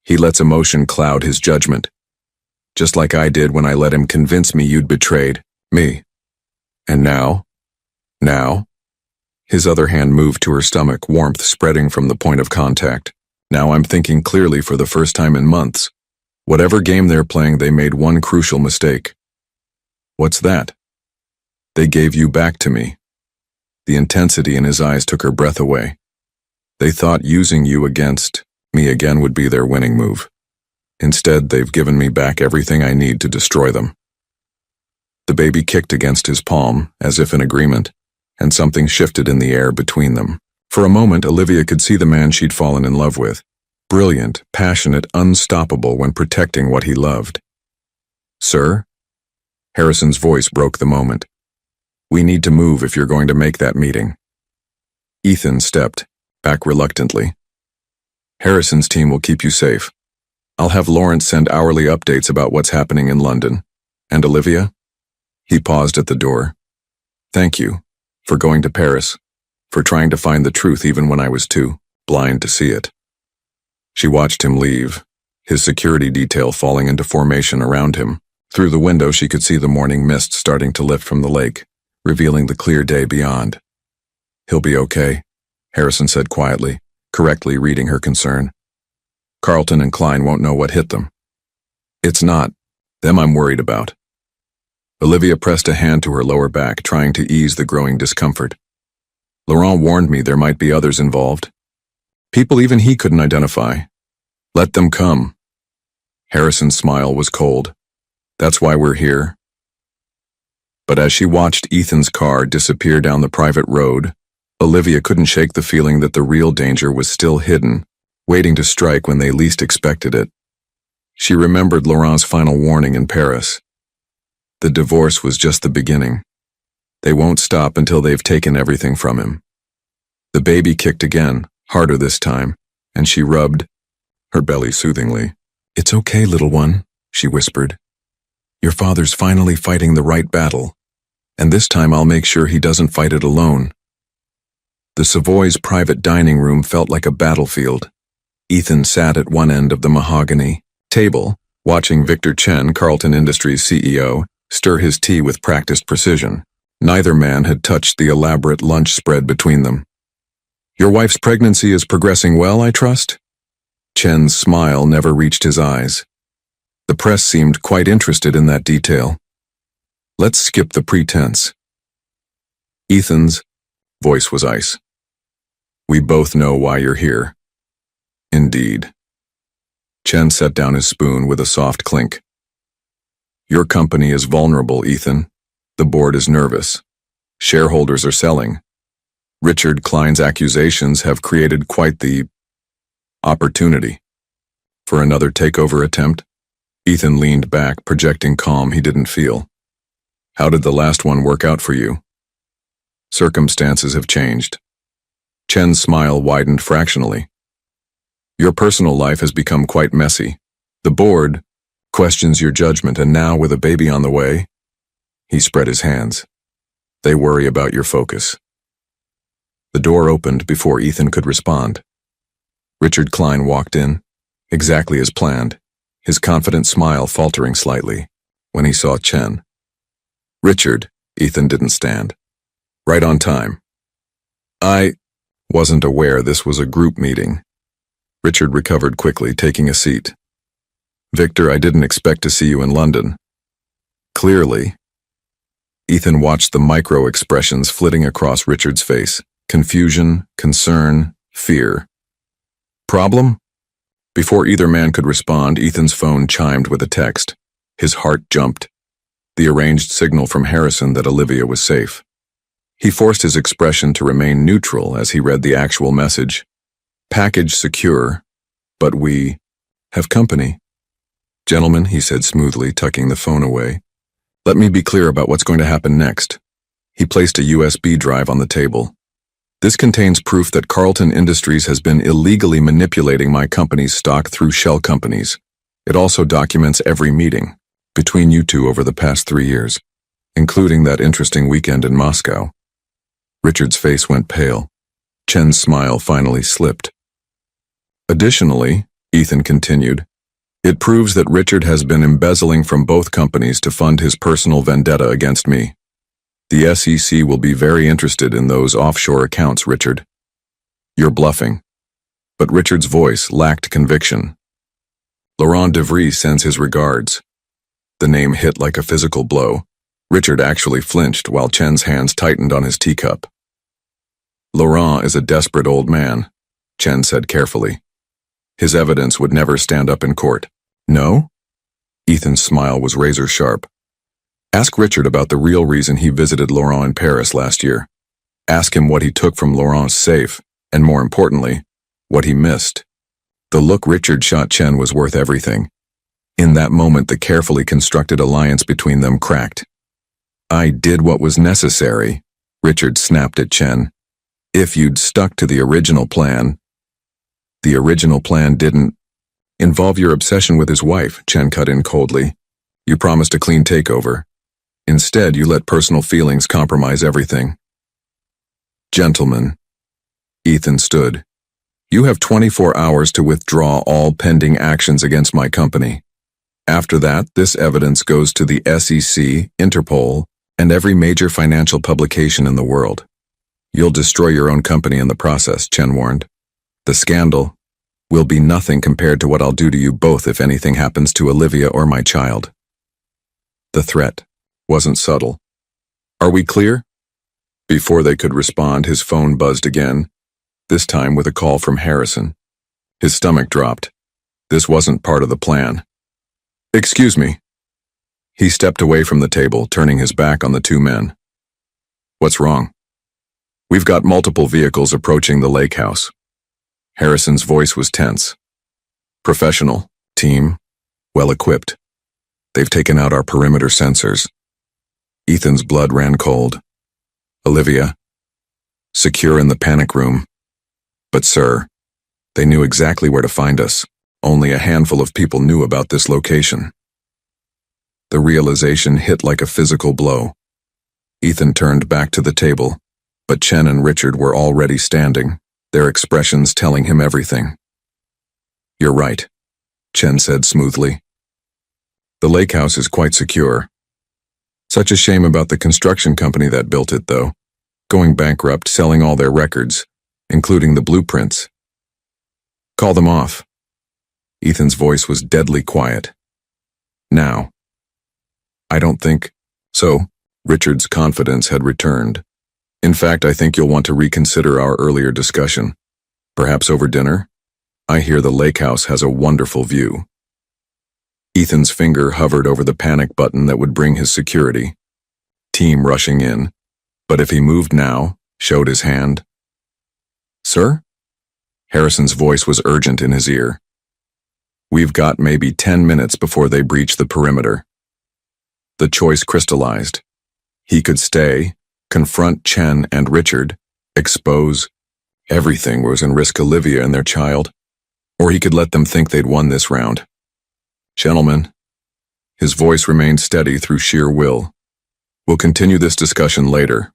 He lets emotion cloud his judgment. Just like I did when I let him convince me you'd betrayed me. And now? Now? His other hand moved to her stomach, warmth spreading from the point of contact. Now I'm thinking clearly for the first time in months. Whatever game they're playing, they made one crucial mistake. What's that? They gave you back to me. The intensity in his eyes took her breath away. They thought using you against me again would be their winning move. Instead, they've given me back everything I need to destroy them. The baby kicked against his palm, as if in agreement, and something shifted in the air between them. For a moment, Olivia could see the man she'd fallen in love with. Brilliant, passionate, unstoppable when protecting what he loved. Sir? Harrison's voice broke the moment. We need to move if you're going to make that meeting. Ethan stepped back reluctantly. Harrison's team will keep you safe. I'll have Lawrence send hourly updates about what's happening in London. And Olivia? He paused at the door. Thank you for going to Paris, for trying to find the truth even when I was too blind to see it. She watched him leave, his security detail falling into formation around him. Through the window she could see the morning mist starting to lift from the lake, revealing the clear day beyond. He'll be okay, Harrison said quietly, correctly reading her concern. Carlton and Klein won't know what hit them. It's not them I'm worried about. Olivia pressed a hand to her lower back, trying to ease the growing discomfort. Laurent warned me there might be others involved. People even he couldn't identify. Let them come. Harrison's smile was cold. That's why we're here. But as she watched Ethan's car disappear down the private road, Olivia couldn't shake the feeling that the real danger was still hidden, waiting to strike when they least expected it. She remembered Laurent's final warning in Paris. The divorce was just the beginning. They won't stop until they've taken everything from him. The baby kicked again, harder this time, and she rubbed her belly soothingly. It's okay, little one, she whispered. Your father's finally fighting the right battle, and this time I'll make sure he doesn't fight it alone. The Savoy's private dining room felt like a battlefield. Ethan sat at one end of the mahogany table, watching Victor Chen, Carlton Industries CEO, stir his tea with practiced precision. Neither man had touched the elaborate lunch spread between them. Your wife's pregnancy is progressing well, I trust? Chen's smile never reached his eyes. The press seemed quite interested in that detail. Let's skip the pretense. Ethan's voice was ice. We both know why you're here. Indeed. Chen set down his spoon with a soft clink. Your company is vulnerable, Ethan. The board is nervous. Shareholders are selling. Richard Klein's accusations have created quite the opportunity. For another takeover attempt? Ethan leaned back, projecting calm he didn't feel. How did the last one work out for you? Circumstances have changed. Chen's smile widened fractionally. Your personal life has become quite messy. The board questions your judgment, and now with a baby on the way, he spread his hands. They worry about your focus. The door opened before Ethan could respond. Richard Klein walked in, exactly as planned, his confident smile faltering slightly when he saw Chen. Richard, Ethan didn't stand. Right on time. I wasn't aware this was a group meeting. Richard recovered quickly, taking a seat. Victor, I didn't expect to see you in London. Clearly. Ethan watched the micro-expressions flitting across Richard's face. Confusion, concern, fear. Problem? Before either man could respond, Ethan's phone chimed with a text. His heart jumped. The arranged signal from Harrison that Olivia was safe. He forced his expression to remain neutral as he read the actual message. Package secure, but we have company. Gentlemen, he said smoothly, tucking the phone away. Let me be clear about what's going to happen next. He placed a USB drive on the table. This contains proof that Carlton Industries has been illegally manipulating my company's stock through shell companies. It also documents every meeting between you two over the past 3 years, including that interesting weekend in Moscow. Richard's face went pale. Chen's smile finally slipped. Additionally, Ethan continued, it proves that Richard has been embezzling from both companies to fund his personal vendetta against me. The SEC will be very interested in those offshore accounts, Richard. You're bluffing. But Richard's voice lacked conviction. Laurent de Vries sends his regards. The name hit like a physical blow. Richard actually flinched while Chen's hands tightened on his teacup. Laurent is a desperate old man, Chen said carefully. His evidence would never stand up in court. No? Ethan's smile was razor sharp. Ask Richard about the real reason he visited Laurent in Paris last year. Ask him what he took from Laurent's safe, and more importantly, what he missed. The look Richard shot Chen was worth everything. In that moment, the carefully constructed alliance between them cracked. I did what was necessary, Richard snapped at Chen. If you'd stuck to the original plan. The original plan didn't involve your obsession with his wife, Chen cut in coldly. You promised a clean takeover. Instead, you let personal feelings compromise everything. Gentlemen, Ethan stood. You have 24 hours to withdraw all pending actions against my company. After that, this evidence goes to the SEC, Interpol, and every major financial publication in the world. You'll destroy your own company in the process, Chen warned. The scandal will be nothing compared to what I'll do to you both if anything happens to Olivia or my child. The threat wasn't subtle. Are we clear? Before they could respond, his phone buzzed again, this time with a call from Harrison. His stomach dropped. This wasn't part of the plan. Excuse me. He stepped away from the table, turning his back on the two men. What's wrong? We've got multiple vehicles approaching the lake house. Harrison's voice was tense. Professional, team, well-equipped. They've taken out our perimeter sensors. Ethan's blood ran cold. Olivia, secure in the panic room. But sir, they knew exactly where to find us. Only a handful of people knew about this location. The realization hit like a physical blow. Ethan turned back to the table, but Chen and Richard were already standing, their expressions telling him everything. You're right, Chen said smoothly. The lake house is quite secure. Such a shame about the construction company that built it, though. Going bankrupt, selling all their records, including the blueprints. Call them off. Ethan's voice was deadly quiet. Now. I don't think so. Richard's confidence had returned. In fact, I think you'll want to reconsider our earlier discussion. Perhaps over dinner? I hear the lake house has a wonderful view. Ethan's finger hovered over the panic button that would bring his security. Team rushing in. But if he moved now, showed his hand. Sir? Harrison's voice was urgent in his ear. We've got maybe 10 minutes before they breach the perimeter. The choice crystallized. He could stay, confront Chen and Richard, expose Everything was in risk: Olivia and their child, or he could let them think they'd won this round. Gentlemen, his voice remained steady through sheer will. We'll continue this discussion later.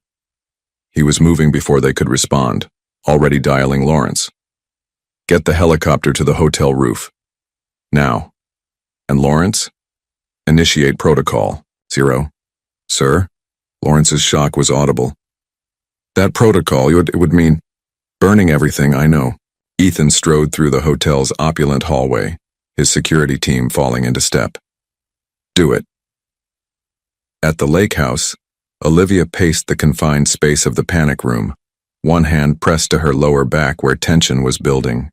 He was moving before they could respond, already dialing Lawrence. Get the helicopter to the hotel roof. Now. And Lawrence? Initiate protocol. 0. Sir? Lawrence's shock was audible. That protocol, it would mean burning everything I know. Ethan strode through the hotel's opulent hallway, his security team falling into step. Do it. At the lake house, Olivia paced the confined space of the panic room, one hand pressed to her lower back where tension was building.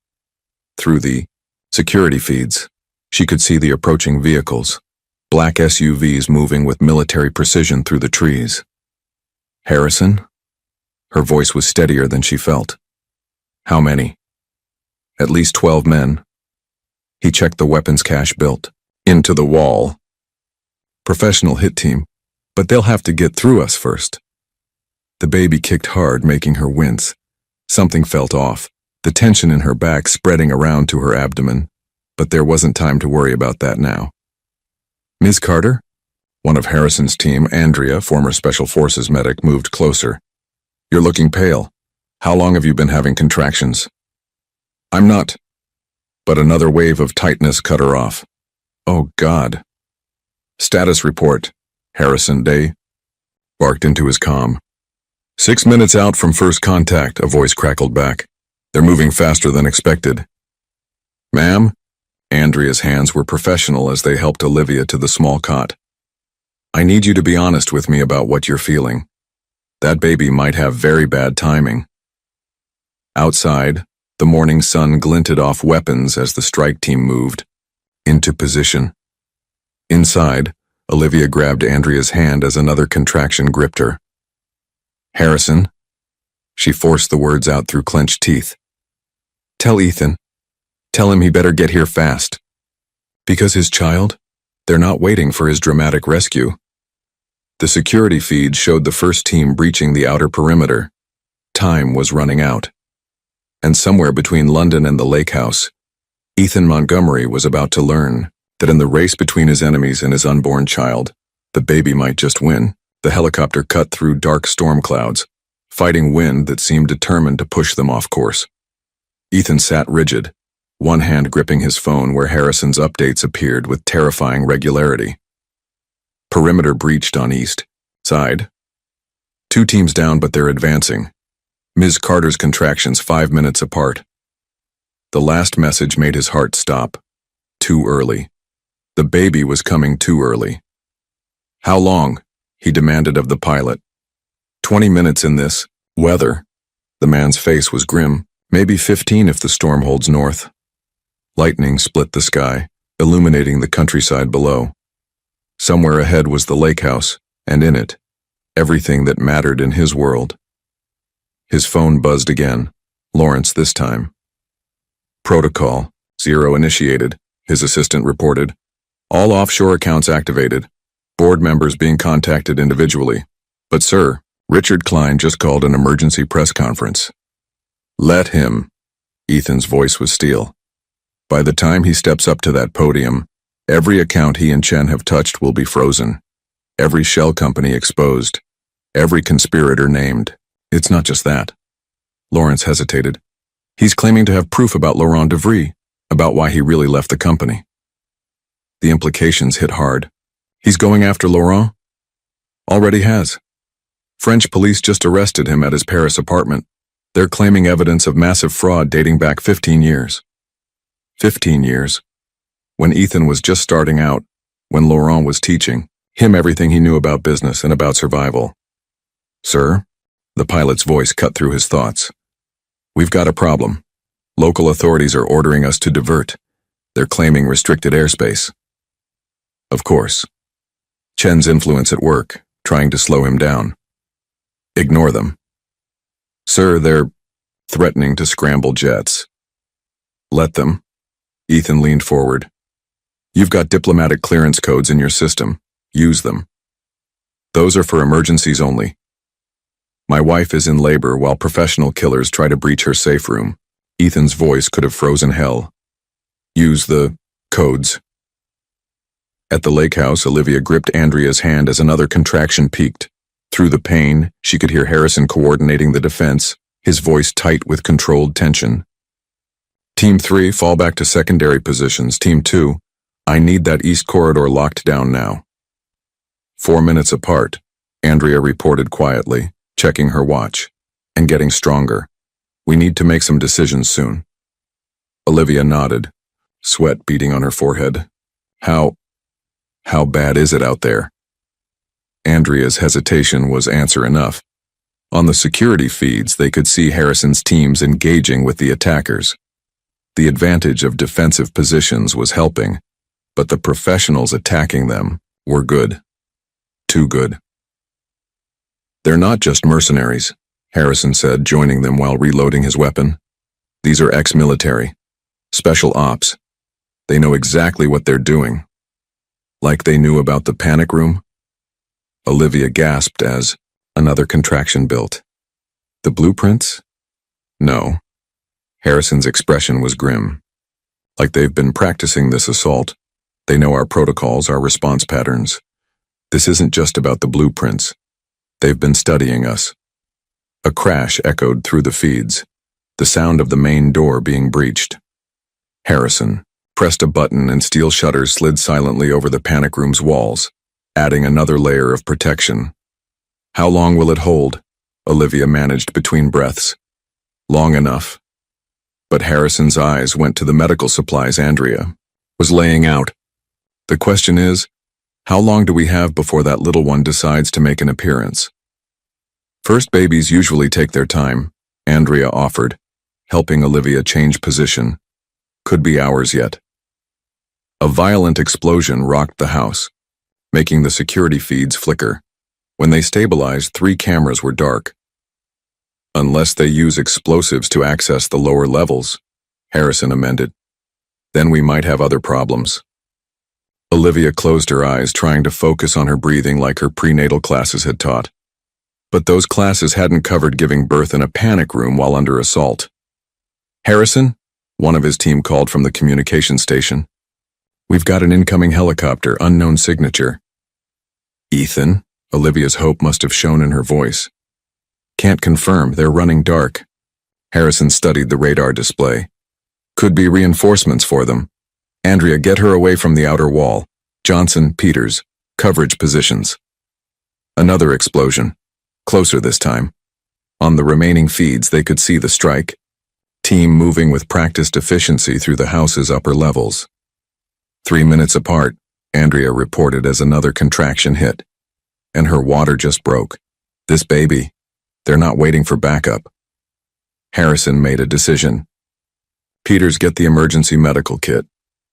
Through the security feeds, she could see the approaching vehicles, black SUVs moving with military precision through the trees. Harrison? Her voice was steadier than she felt. How many? At least 12 men. He checked the weapons cache built into the wall. Professional hit team, but they'll have to get through us first. The baby kicked hard, making her wince. Something felt off, the tension in her back spreading around to her abdomen, but there wasn't time to worry about that now. Ms. Carter? One of Harrison's team, Andrea, former Special Forces medic, moved closer. You're looking pale. How long have you been having contractions? I'm not. But another wave of tightness cut her off. Oh, God. Status report. Harrison Day barked into his comm. 6 minutes out from first contact, a voice crackled back. They're moving faster than expected. Ma'am? Andrea's hands were professional as they helped Olivia to the small cot. I need you to be honest with me about what you're feeling. That baby might have very bad timing. Outside, the morning sun glinted off weapons as the strike team moved into position. Inside, Olivia grabbed Andrea's hand as another contraction gripped her. Harrison? She forced the words out through clenched teeth. Tell Ethan. Tell him he better get here fast. Because his child? They're not waiting for his dramatic rescue. The security feed showed the first team breaching the outer perimeter. Time was running out. And somewhere between London and the lake house, Ethan Montgomery was about to learn that in the race between his enemies and his unborn child, the baby might just win. The helicopter cut through dark storm clouds, fighting wind that seemed determined to push them off course. Ethan sat rigid, one hand gripping his phone where Harrison's updates appeared with terrifying regularity. Perimeter breached on east side. 2 teams down, but they're advancing. Ms. Carter's contractions 5 minutes apart. The last message made his heart stop. Too early. The baby was coming too early. How long? He demanded of the pilot. 20 minutes in this weather. The man's face was grim. Maybe 15 if the storm holds north. Lightning split the sky, illuminating the countryside below. Somewhere ahead was the lake house, and in it, everything that mattered in his world. His phone buzzed again. Lawrence this time. Protocol 0 initiated, his assistant reported. All offshore accounts activated. Board members being contacted individually. But sir, Richard Klein just called an emergency press conference. Let him. Ethan's voice was steel. By the time he steps up to that podium, every account he and Chen have touched will be frozen. Every shell company exposed. Every conspirator named. It's not just that. Lawrence hesitated. He's claiming to have proof about Laurent de Vries, about why he really left the company. The implications hit hard. He's going after Laurent? Already has. French police just arrested him at his Paris apartment. They're claiming evidence of massive fraud dating back 15 years. 15 years. When Ethan was just starting out, when Laurent was teaching him everything he knew about business and about survival. Sir? The pilot's voice cut through his thoughts. We've got a problem. Local authorities are ordering us to divert. They're claiming restricted airspace. Of course. Chen's influence at work, trying to slow him down. Ignore them. Sir, they're threatening to scramble jets. Let them. Ethan leaned forward. You've got diplomatic clearance codes in your system. Use them. Those are for emergencies only. My wife is in labor while professional killers try to breach her safe room. Ethan's voice could have frozen hell. Use the codes. At the lake house, Olivia gripped Andrea's hand as another contraction peaked. Through the pain, she could hear Harrison coordinating the defense, his voice tight with controlled tension. Team 3, fall back to secondary positions. Team 2, I need that east corridor locked down now. 4 minutes apart, Andrea reported quietly, checking her watch, and getting stronger. We need to make some decisions soon. Olivia nodded, sweat beading on her forehead. How bad is it out there? Andrea's hesitation was answer enough. On the security feeds, they could see Harrison's teams engaging with the attackers. The advantage of defensive positions was helping, but the professionals attacking them were good. Too good. They're not just mercenaries, Harrison said, joining them while reloading his weapon. These are ex-military. Special ops. They know exactly what they're doing. Like they knew about the panic room? Olivia gasped as another contraction built. The blueprints? No. Harrison's expression was grim. Like they've been practicing this assault. They know our protocols, our response patterns. This isn't just about the blueprints. They've been studying us. A crash echoed through the feeds, the sound of the main door being breached. Harrison pressed a button and steel shutters slid silently over the panic room's walls, adding another layer of protection. How long will it hold? Olivia managed between breaths. Long enough. But Harrison's eyes went to the medical supplies Andrea was laying out. The question is, how long do we have before that little one decides to make an appearance? First babies usually take their time, Andrea offered, helping Olivia change position. Could be hours yet. A violent explosion rocked the house, making the security feeds flicker. When they stabilized, 3 cameras were dark. Unless they use explosives to access the lower levels, Harrison amended. Then we might have other problems. Olivia closed her eyes, trying to focus on her breathing like her prenatal classes had taught. But those classes hadn't covered giving birth in a panic room while under assault. Harrison? One of his team called from the communication station. We've got an incoming helicopter, unknown signature. Ethan? Olivia's hope must have shown in her voice. Can't confirm, they're running dark. Harrison studied the radar display. Could be reinforcements for them. Andrea, get her away from the outer wall. Johnson, Peters, coverage positions. Another explosion. Closer this time. On the remaining feeds, they could see the strike. Team moving with practiced efficiency through the house's upper levels. 3 minutes apart, Andrea reported as another contraction hit. And her water just broke. This baby. They're not waiting for backup. Harrison made a decision. Peters, get the emergency medical kit.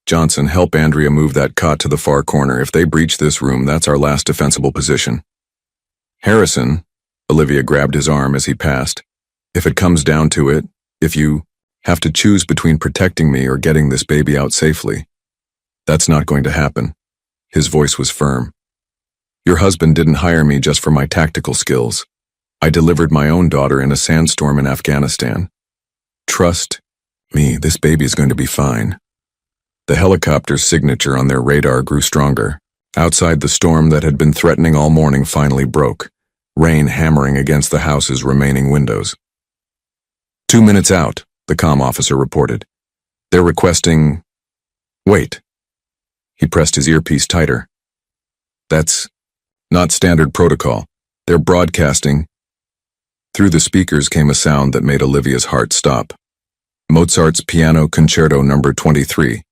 Johnson, help Andrea move that cot to the far corner. If they breach this room, that's our last defensible position. Harrison, Olivia grabbed his arm as he passed. If it comes down to it, if you have to choose between protecting me or getting this baby out safely, that's not going to happen. His voice was firm. Your husband didn't hire me just for my tactical skills. I delivered my own daughter in a sandstorm in Afghanistan. Trust me, this baby's going to be fine. The helicopter's signature on their radar grew stronger. Outside, the storm that had been threatening all morning finally broke, rain hammering against the house's remaining windows. 2 minutes out, the comm officer reported. They're requesting... Wait. He pressed his earpiece tighter. That's not standard protocol. They're broadcasting. Through the speakers came a sound that made Olivia's heart stop. Mozart's Piano Concerto No. 23,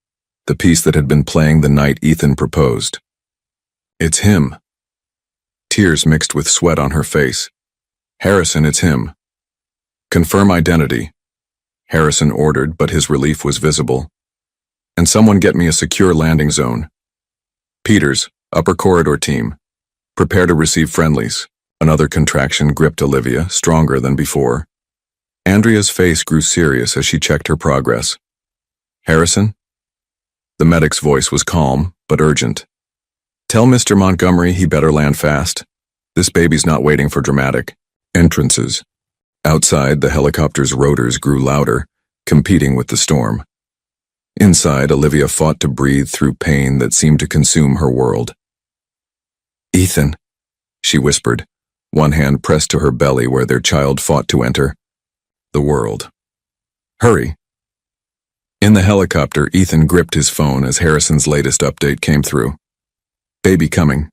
the piece that had been playing the night Ethan proposed. It's him. Tears mixed with sweat on her face. Harrison, it's him. Confirm identity. Harrison ordered, but his relief was visible. And someone get me a secure landing zone. Peters, upper corridor team. Prepare to receive friendlies. Another contraction gripped Olivia, stronger than before. Andrea's face grew serious as she checked her progress. Harrison? The medic's voice was calm, but urgent. Tell Mr. Montgomery he better land fast. This baby's not waiting for dramatic. Entrances. Outside, the helicopter's rotors grew louder, competing with the storm. Inside, Olivia fought to breathe through pain that seemed to consume her world. "Ethan," she whispered, one hand pressed to her belly where their child fought to enter. The world. "Hurry." In the helicopter, Ethan gripped his phone as Harrison's latest update came through. "Baby coming.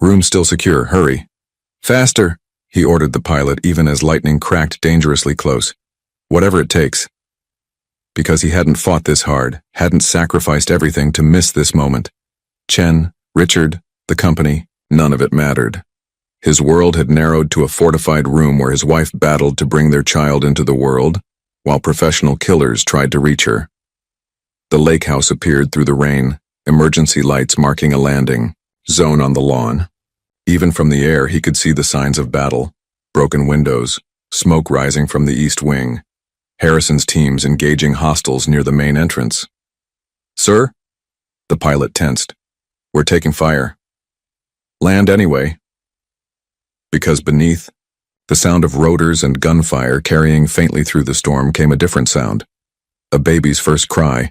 Room still secure, hurry." "Faster," he ordered the pilot even as lightning cracked dangerously close. "Whatever it takes." Because he hadn't fought this hard, hadn't sacrificed everything to miss this moment. Chen, Richard, the company, none of it mattered. His world had narrowed to a fortified room where his wife battled to bring their child into the world, while professional killers tried to reach her. The lake house appeared through the rain, emergency lights marking a landing zone on the lawn. Even from the air, he could see the signs of battle: broken windows, smoke rising from the east wing, Harrison's teams engaging hostiles near the main entrance. "Sir?" The pilot tensed. "We're taking fire." "Land anyway." Because beneath, the sound of rotors and gunfire carrying faintly through the storm came a different sound. A baby's first cry,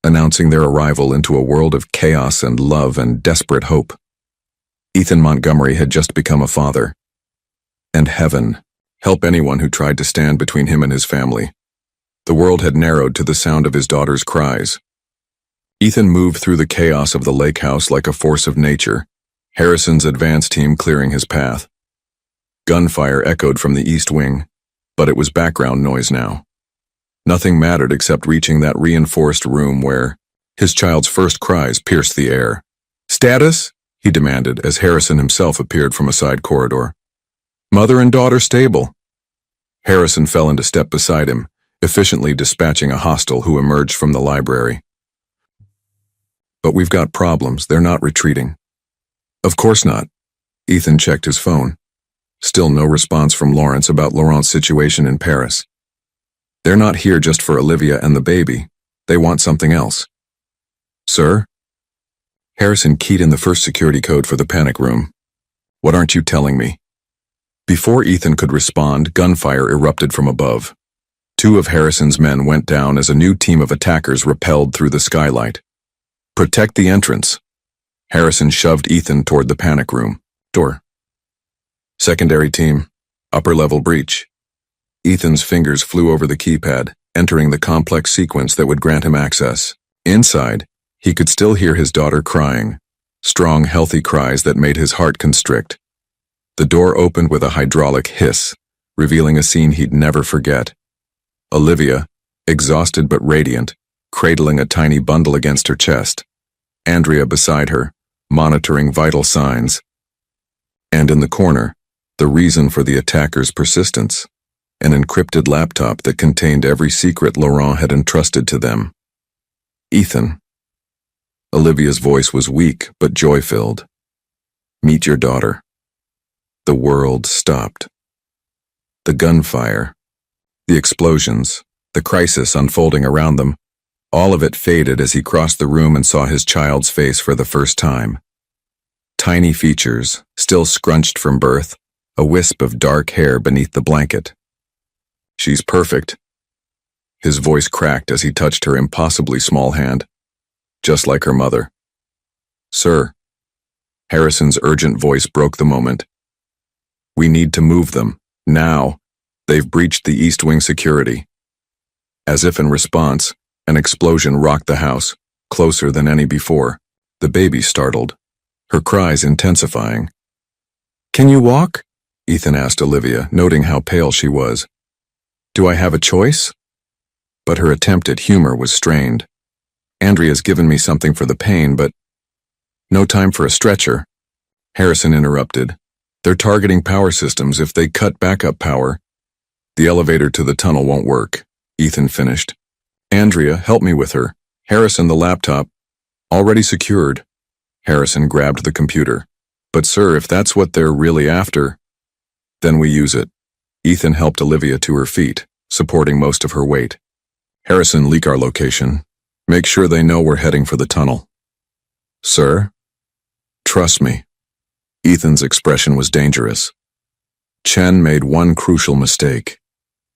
announcing their arrival into a world of chaos and love and desperate hope. Ethan Montgomery had just become a father. And heaven, help anyone who tried to stand between him and his family. The world had narrowed to the sound of his daughter's cries. Ethan moved through the chaos of the lake house like a force of nature, Harrison's advance team clearing his path. Gunfire echoed from the east wing, but it was background noise now. Nothing mattered except reaching that reinforced room where his child's first cries pierced the air. "Status?" he demanded as Harrison himself appeared from a side corridor. "Mother and daughter stable." Harrison fell into step beside him, efficiently dispatching a hostile who emerged from the library. "But we've got problems. They're not retreating." "Of course not." Ethan checked his phone. Still no response from Lawrence about Laurent's situation in Paris. "They're not here just for Olivia and the baby. They want something else." "Sir?" Harrison keyed in the first security code for the panic room. "What aren't you telling me?" Before Ethan could respond, gunfire erupted from above. Two of Harrison's men went down as a new team of attackers rappelled through the skylight. "Protect the entrance." Harrison shoved Ethan toward the panic room door. "Secondary team, upper-level breach." Ethan's fingers flew over the keypad, entering the complex sequence that would grant him access. Inside, he could still hear his daughter crying, strong, healthy cries that made his heart constrict. The door opened with a hydraulic hiss, revealing a scene he'd never forget. Olivia, exhausted but radiant, cradling a tiny bundle against her chest. Andrea beside her, monitoring vital signs. And in the corner, the reason for the attacker's persistence. An encrypted laptop that contained every secret Laurent had entrusted to them. "Ethan." Olivia's voice was weak but joy-filled. "Meet your daughter." The world stopped. The gunfire, the explosions, the crisis unfolding around them, all of it faded as he crossed the room and saw his child's face for the first time. Tiny features, still scrunched from birth, a wisp of dark hair beneath the blanket. "She's perfect." His voice cracked as he touched her impossibly small hand. "Just like her mother." "Sir." Harrison's urgent voice broke the moment. "We need to move them, now. They've breached the East Wing security." As if in response, an explosion rocked the house, closer than any before. The baby startled, her cries intensifying. "Can you walk?" Ethan asked Olivia, noting how pale she was. "Do I have a choice?" But her attempt at humor was strained. "Andrea's given me something for the pain, but—" "No time for a stretcher." Harrison interrupted. "They're targeting power systems. If they cut backup power—" "The elevator to the tunnel won't work," Ethan finished. "Andrea, help me with her. Harrison, the laptop." "Already secured." Harrison grabbed the computer. "But sir, if that's what they're really after—" "Then we use it." Ethan helped Olivia to her feet, supporting most of her weight. "Harrison, leak our location. Make sure they know we're heading for the tunnel." "Sir?" "Trust me." Ethan's expression was dangerous. Chen made one crucial mistake.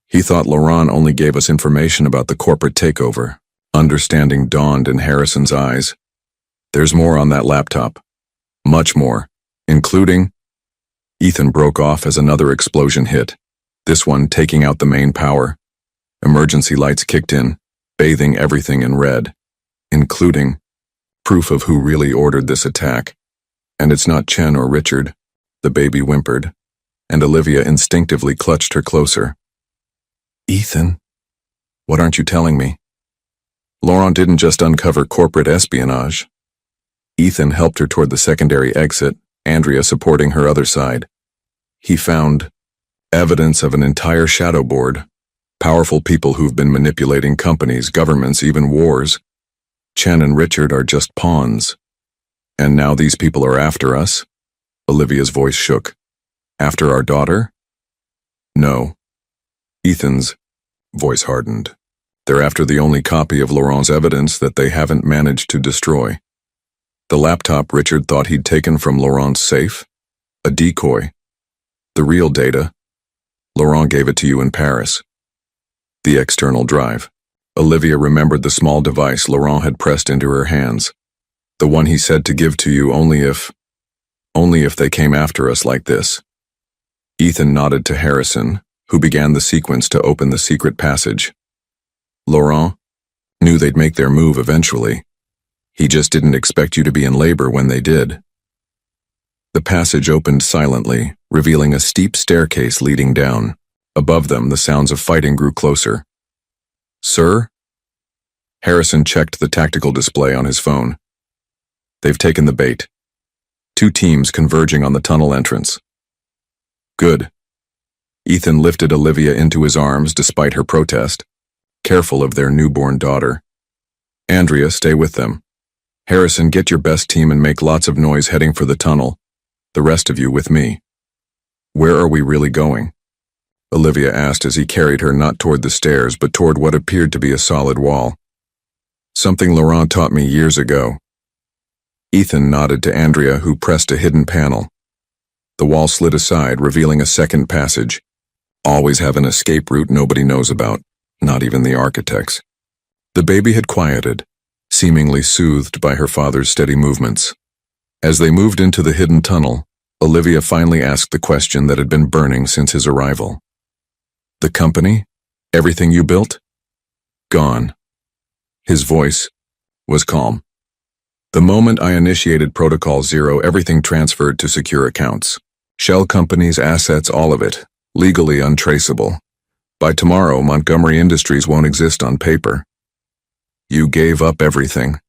He thought Laurent only gave us information about the corporate takeover. Understanding dawned in Harrison's eyes. There's more on that laptop. Much more. Including... Ethan broke off as another explosion hit. This one taking out the main power. Emergency lights kicked in, bathing everything in red. Including proof of who really ordered this attack. And it's not Chen or Richard. The baby whimpered, and Olivia instinctively clutched her closer. Ethan, what aren't you telling me? Laurent didn't just uncover corporate espionage. Ethan helped her toward the secondary exit, Andrea supporting her other side. He found evidence of an entire shadow board, powerful people who've been manipulating companies, governments, even wars. Chen and Richard are just pawns. And now these people are after us? Olivia's voice shook. After our daughter? No. Ethan's voice hardened. They're after the only copy of Laurent's evidence that they haven't managed to destroy. The laptop Richard thought he'd taken from Laurent's safe? A decoy. The real data? Laurent gave it to you in Paris. The external drive. Olivia remembered the small device Laurent had pressed into her hands. The one he said to give to you only if they came after us like this. Ethan nodded to Harrison, who began the sequence to open the secret passage. Laurent knew they'd make their move eventually. He just didn't expect you to be in labor when they did. The passage opened silently, revealing a steep staircase leading down. Above them, the sounds of fighting grew closer. Sir? Harrison checked the tactical display on his phone. They've taken the bait. 2 teams converging on the tunnel entrance. Good. Ethan lifted Olivia into his arms despite her protest, careful of their newborn daughter. Andrea, stay with them. Harrison, get your best team and make lots of noise heading for the tunnel. The rest of you with me. Where are we really going? Olivia asked as he carried her not toward the stairs but toward what appeared to be a solid wall. Something Laurent taught me years ago. Ethan nodded to Andrea, who pressed a hidden panel. The wall slid aside, revealing a second passage. Always have an escape route nobody knows about, not even the architects. The baby had quieted, seemingly soothed by her father's steady movements. As they moved into the hidden tunnel, Olivia finally asked the question that had been burning since his arrival. The company? Everything you built? Gone. His voice was calm. The moment I initiated Protocol Zero, everything transferred to secure accounts. Shell companies, assets, all of it, legally untraceable. By tomorrow, Montgomery Industries won't exist on paper. You gave up everything.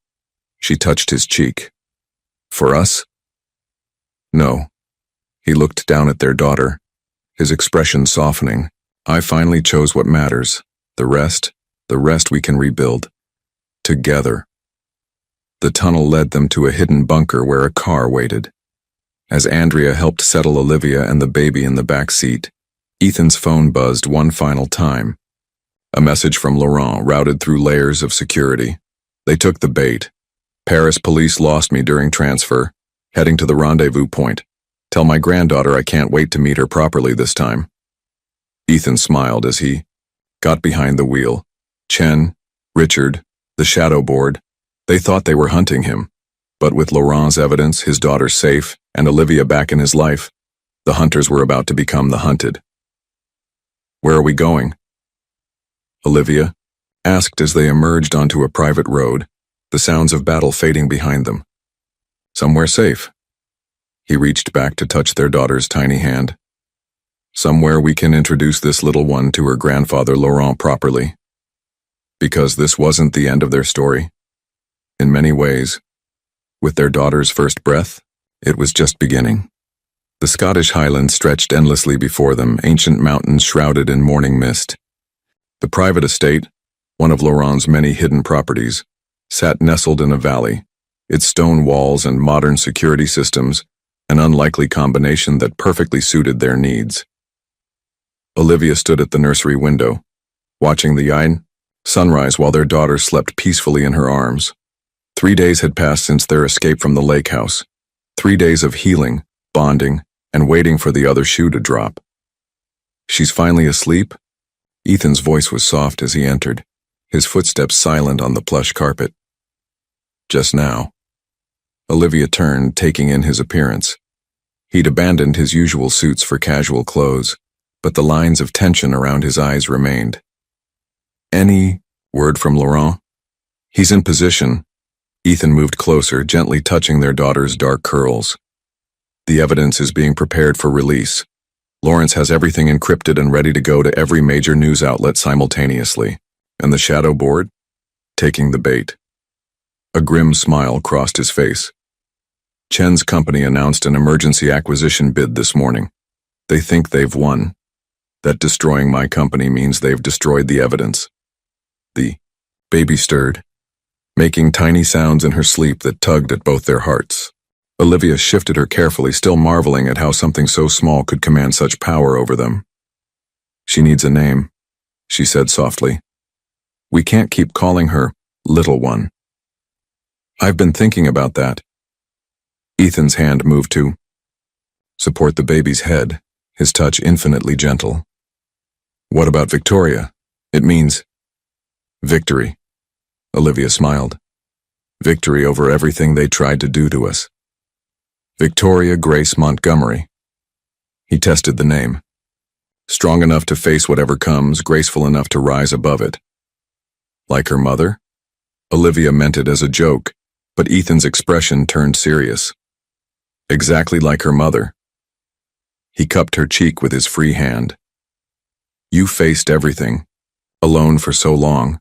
She touched his cheek. For us? No. He looked down at their daughter, his expression softening. I finally chose what matters. The rest we can rebuild. Together. The tunnel led them to a hidden bunker where a car waited. As Andrea helped settle Olivia and the baby in the back seat, Ethan's phone buzzed one final time. A message from Laurent routed through layers of security. They took the bait. Paris police lost me during transfer, heading to the rendezvous point. Tell my granddaughter I can't wait to meet her properly this time. Ethan smiled as he got behind the wheel. Chen, Richard, the shadow board, they thought they were hunting him. But with Laurent's evidence, his daughter safe, and Olivia back in his life, the hunters were about to become the hunted. Where are we going? Olivia asked as they emerged onto a private road, the sounds of battle fading behind them. Somewhere safe. He reached back to touch their daughter's tiny hand. Somewhere we can introduce this little one to her grandfather Laurent properly. Because this wasn't the end of their story. In many ways, with their daughter's first breath, it was just beginning. The Scottish Highlands stretched endlessly before them, ancient mountains shrouded in morning mist. The private estate, one of Laurent's many hidden properties, sat nestled in a valley, its stone walls and modern security systems, an unlikely combination that perfectly suited their needs. Olivia stood at the nursery window, watching the sunrise while their daughter slept peacefully in her arms. 3 days had passed since their escape from the lake house. 3 days of healing, bonding, and waiting for the other shoe to drop. She's finally asleep? Ethan's voice was soft as he entered, his footsteps silent on the plush carpet. Just now. Olivia turned, taking in his appearance. He'd abandoned his usual suits for casual clothes, but the lines of tension around his eyes remained. Any word from Laurent? He's in position. Ethan moved closer, gently touching their daughter's dark curls. The evidence is being prepared for release. Lawrence has everything encrypted and ready to go to every major news outlet simultaneously. And the shadow board? Taking the bait. A grim smile crossed his face. Chen's company announced an emergency acquisition bid this morning. They think they've won. That destroying my company means they've destroyed the evidence. The baby stirred, making tiny sounds in her sleep that tugged at both their hearts. Olivia shifted her carefully, still marveling at how something so small could command such power over them. She needs a name, she said softly. We can't keep calling her Little One. I've been thinking about that. Ethan's hand moved to support the baby's head, his touch infinitely gentle. What about Victoria? It means victory. Olivia smiled. Victory over everything they tried to do to us. Victoria Grace Montgomery. He tested the name. Strong enough to face whatever comes, graceful enough to rise above it. Like her mother? Olivia meant it as a joke, but Ethan's expression turned serious. Exactly like her mother. He cupped her cheek with his free hand. You faced everything, alone for so long,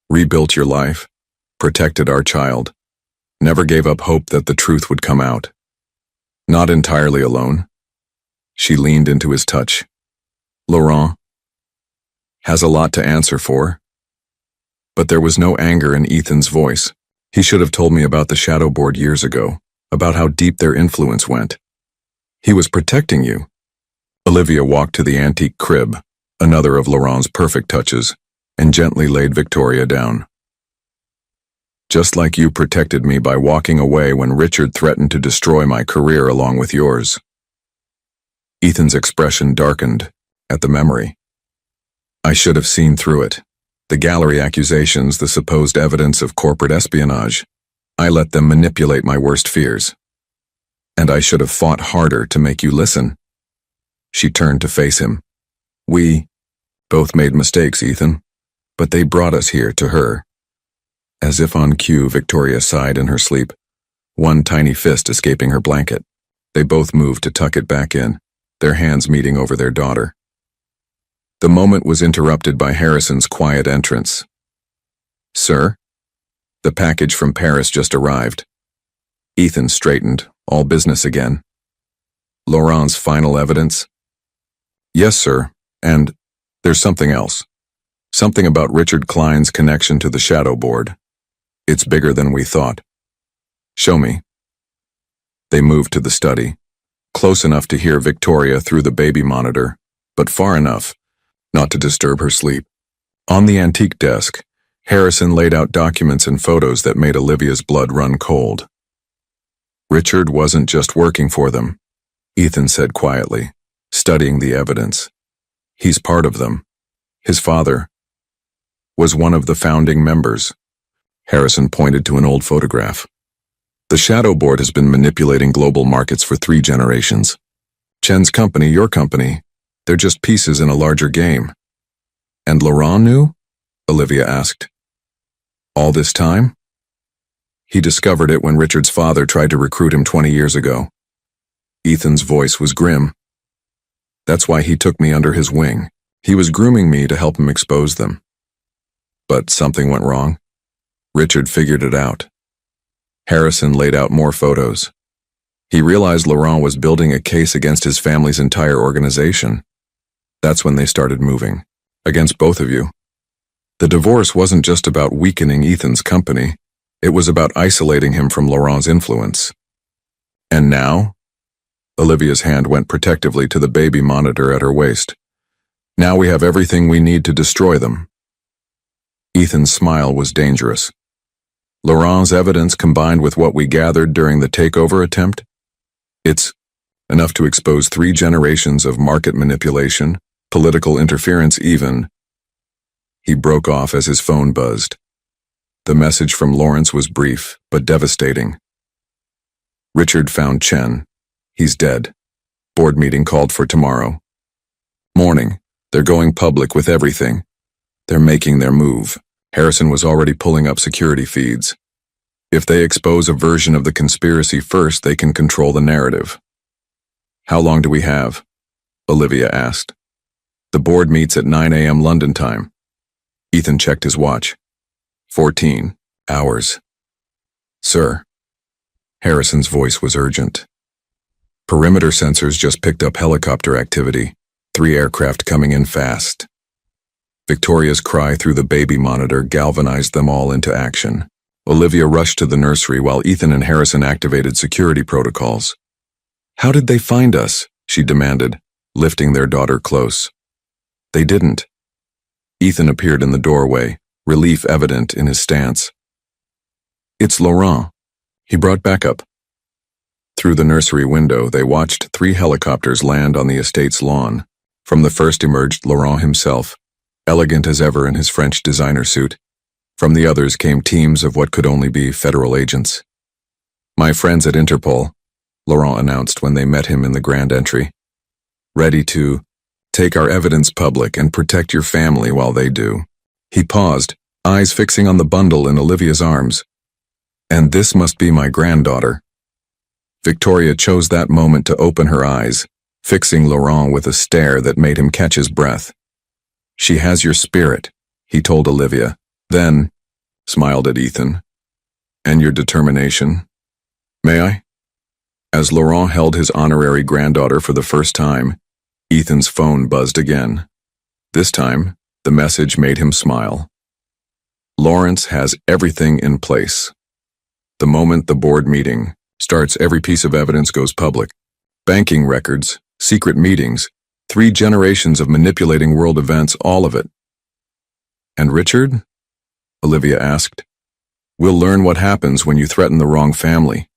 rebuilt your life, protected our child, never gave up hope that the truth would come out. Not entirely alone. She leaned into his touch. Laurent has a lot to answer for. But there was no anger in Ethan's voice. He should have told me about the shadow board years ago, about how deep their influence went. He was protecting you. Olivia walked to the antique crib, another of Laurent's perfect touches, and gently laid Victoria down. Just like you protected me by walking away when Richard threatened to destroy my career along with yours. Ethan's expression darkened at the memory. I should have seen through it. The gallery accusations, the supposed evidence of corporate espionage. I let them manipulate my worst fears. And I should have fought harder to make you listen. She turned to face him. We both made mistakes, Ethan, but they brought us here to her. As if on cue, Victoria sighed in her sleep, one tiny fist escaping her blanket. They both moved to tuck it back in, their hands meeting over their daughter. The moment was interrupted by Harrison's quiet entrance. Sir? The package from Paris just arrived. Ethan straightened, all business again. Laurent's final evidence? Yes, sir, and there's something else. Something about Richard Klein's connection to the shadow board. It's bigger than we thought. Show me. They moved to the study, close enough to hear Victoria through the baby monitor, but far enough not to disturb her sleep. On the antique desk, Harrison laid out documents and photos that made Olivia's blood run cold. Richard wasn't just working for them, Ethan said quietly, studying the evidence. He's part of them. His father was one of the founding members. Harrison pointed to an old photograph. The shadow board has been manipulating global markets for 3 generations. Chen's company, your company, they're just pieces in a larger game. And Laurent knew? Olivia asked. All this time? He discovered it when Richard's father tried to recruit him 20 years ago. Ethan's voice was grim. That's why he took me under his wing. He was grooming me to help him expose them. But something went wrong. Richard figured it out. Harrison laid out more photos. He realized Laurent was building a case against his family's entire organization. That's when they started moving. Against both of you. The divorce wasn't just about weakening Ethan's company. It was about isolating him from Laurent's influence. And now? Olivia's hand went protectively to the baby monitor at her waist. Now we have everything we need to destroy them. Ethan's smile was dangerous. Laurent's evidence combined with what we gathered during the takeover attempt? It's enough to expose 3 generations of market manipulation, Political interference even. He broke off as his phone buzzed. The message from Lawrence was brief, but devastating. Richard found Chen. He's dead. Board meeting called for tomorrow. Morning. They're going public with everything. They're making their move. Harrison was already pulling up security feeds. If they expose a version of the conspiracy first, they can control the narrative. How long do we have? Olivia asked. The board meets at 9 a.m. London time. Ethan checked his watch. 14 hours. Sir. Harrison's voice was urgent. Perimeter sensors just picked up helicopter activity. 3 aircraft coming in fast. Victoria's cry through the baby monitor galvanized them all into action. Olivia rushed to the nursery while Ethan and Harrison activated security protocols. How did they find us? She demanded, lifting their daughter close. They didn't. Ethan appeared in the doorway, relief evident in his stance. It's Laurent. He brought backup. Through the nursery window, they watched 3 helicopters land on the estate's lawn. From the first emerged Laurent himself, elegant as ever in his French designer suit. From the others came teams of what could only be federal agents. My friends at Interpol, Laurent announced when they met him in the grand entry. Ready to take our evidence public and protect your family while they do. He paused, eyes fixing on the bundle in Olivia's arms. And this must be my granddaughter. Victoria chose that moment to open her eyes, fixing Laurent with a stare that made him catch his breath. She has your spirit, he told Olivia, then smiled at Ethan. And your determination. May I? As Laurent held his honorary granddaughter for the first time, Ethan's phone buzzed again. This time, the message made him smile. Lawrence has everything in place. The moment the board meeting starts, every piece of evidence goes public. Banking records, secret meetings, 3 generations of manipulating world events, all of it. And Richard? Olivia asked. We'll learn what happens when you threaten the wrong family.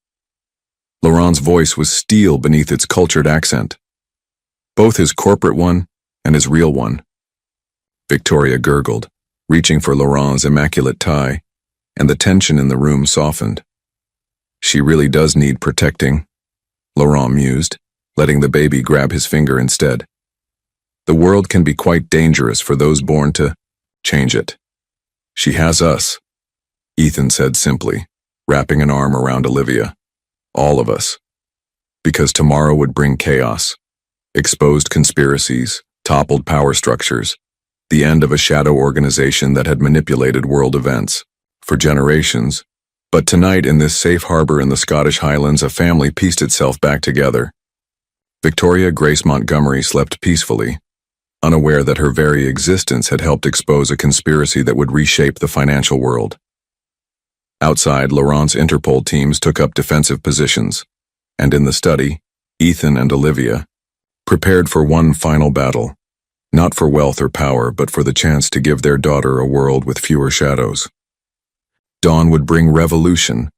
Laurent's voice was steel beneath its cultured accent. Both his corporate one and his real one. Victoria gurgled, reaching for Laurent's immaculate tie, and the tension in the room softened. She really does need protecting, Laurent mused, letting the baby grab his finger instead. The world can be quite dangerous for those born to change it. She has us, Ethan said simply, wrapping an arm around Olivia. All of us. Because tomorrow would bring chaos. Exposed conspiracies, toppled power structures, the end of a shadow organization that had manipulated world events for generations. But tonight, in this safe harbor in the Scottish Highlands, a family pieced itself back together. Victoria Grace Montgomery slept peacefully, unaware that her very existence had helped expose a conspiracy that would reshape the financial world. Outside, Laurent's Interpol teams took up defensive positions, and in the study, Ethan and Olivia prepared for one final battle, not for wealth or power, but for the chance to give their daughter a world with fewer shadows. Dawn would bring revolution,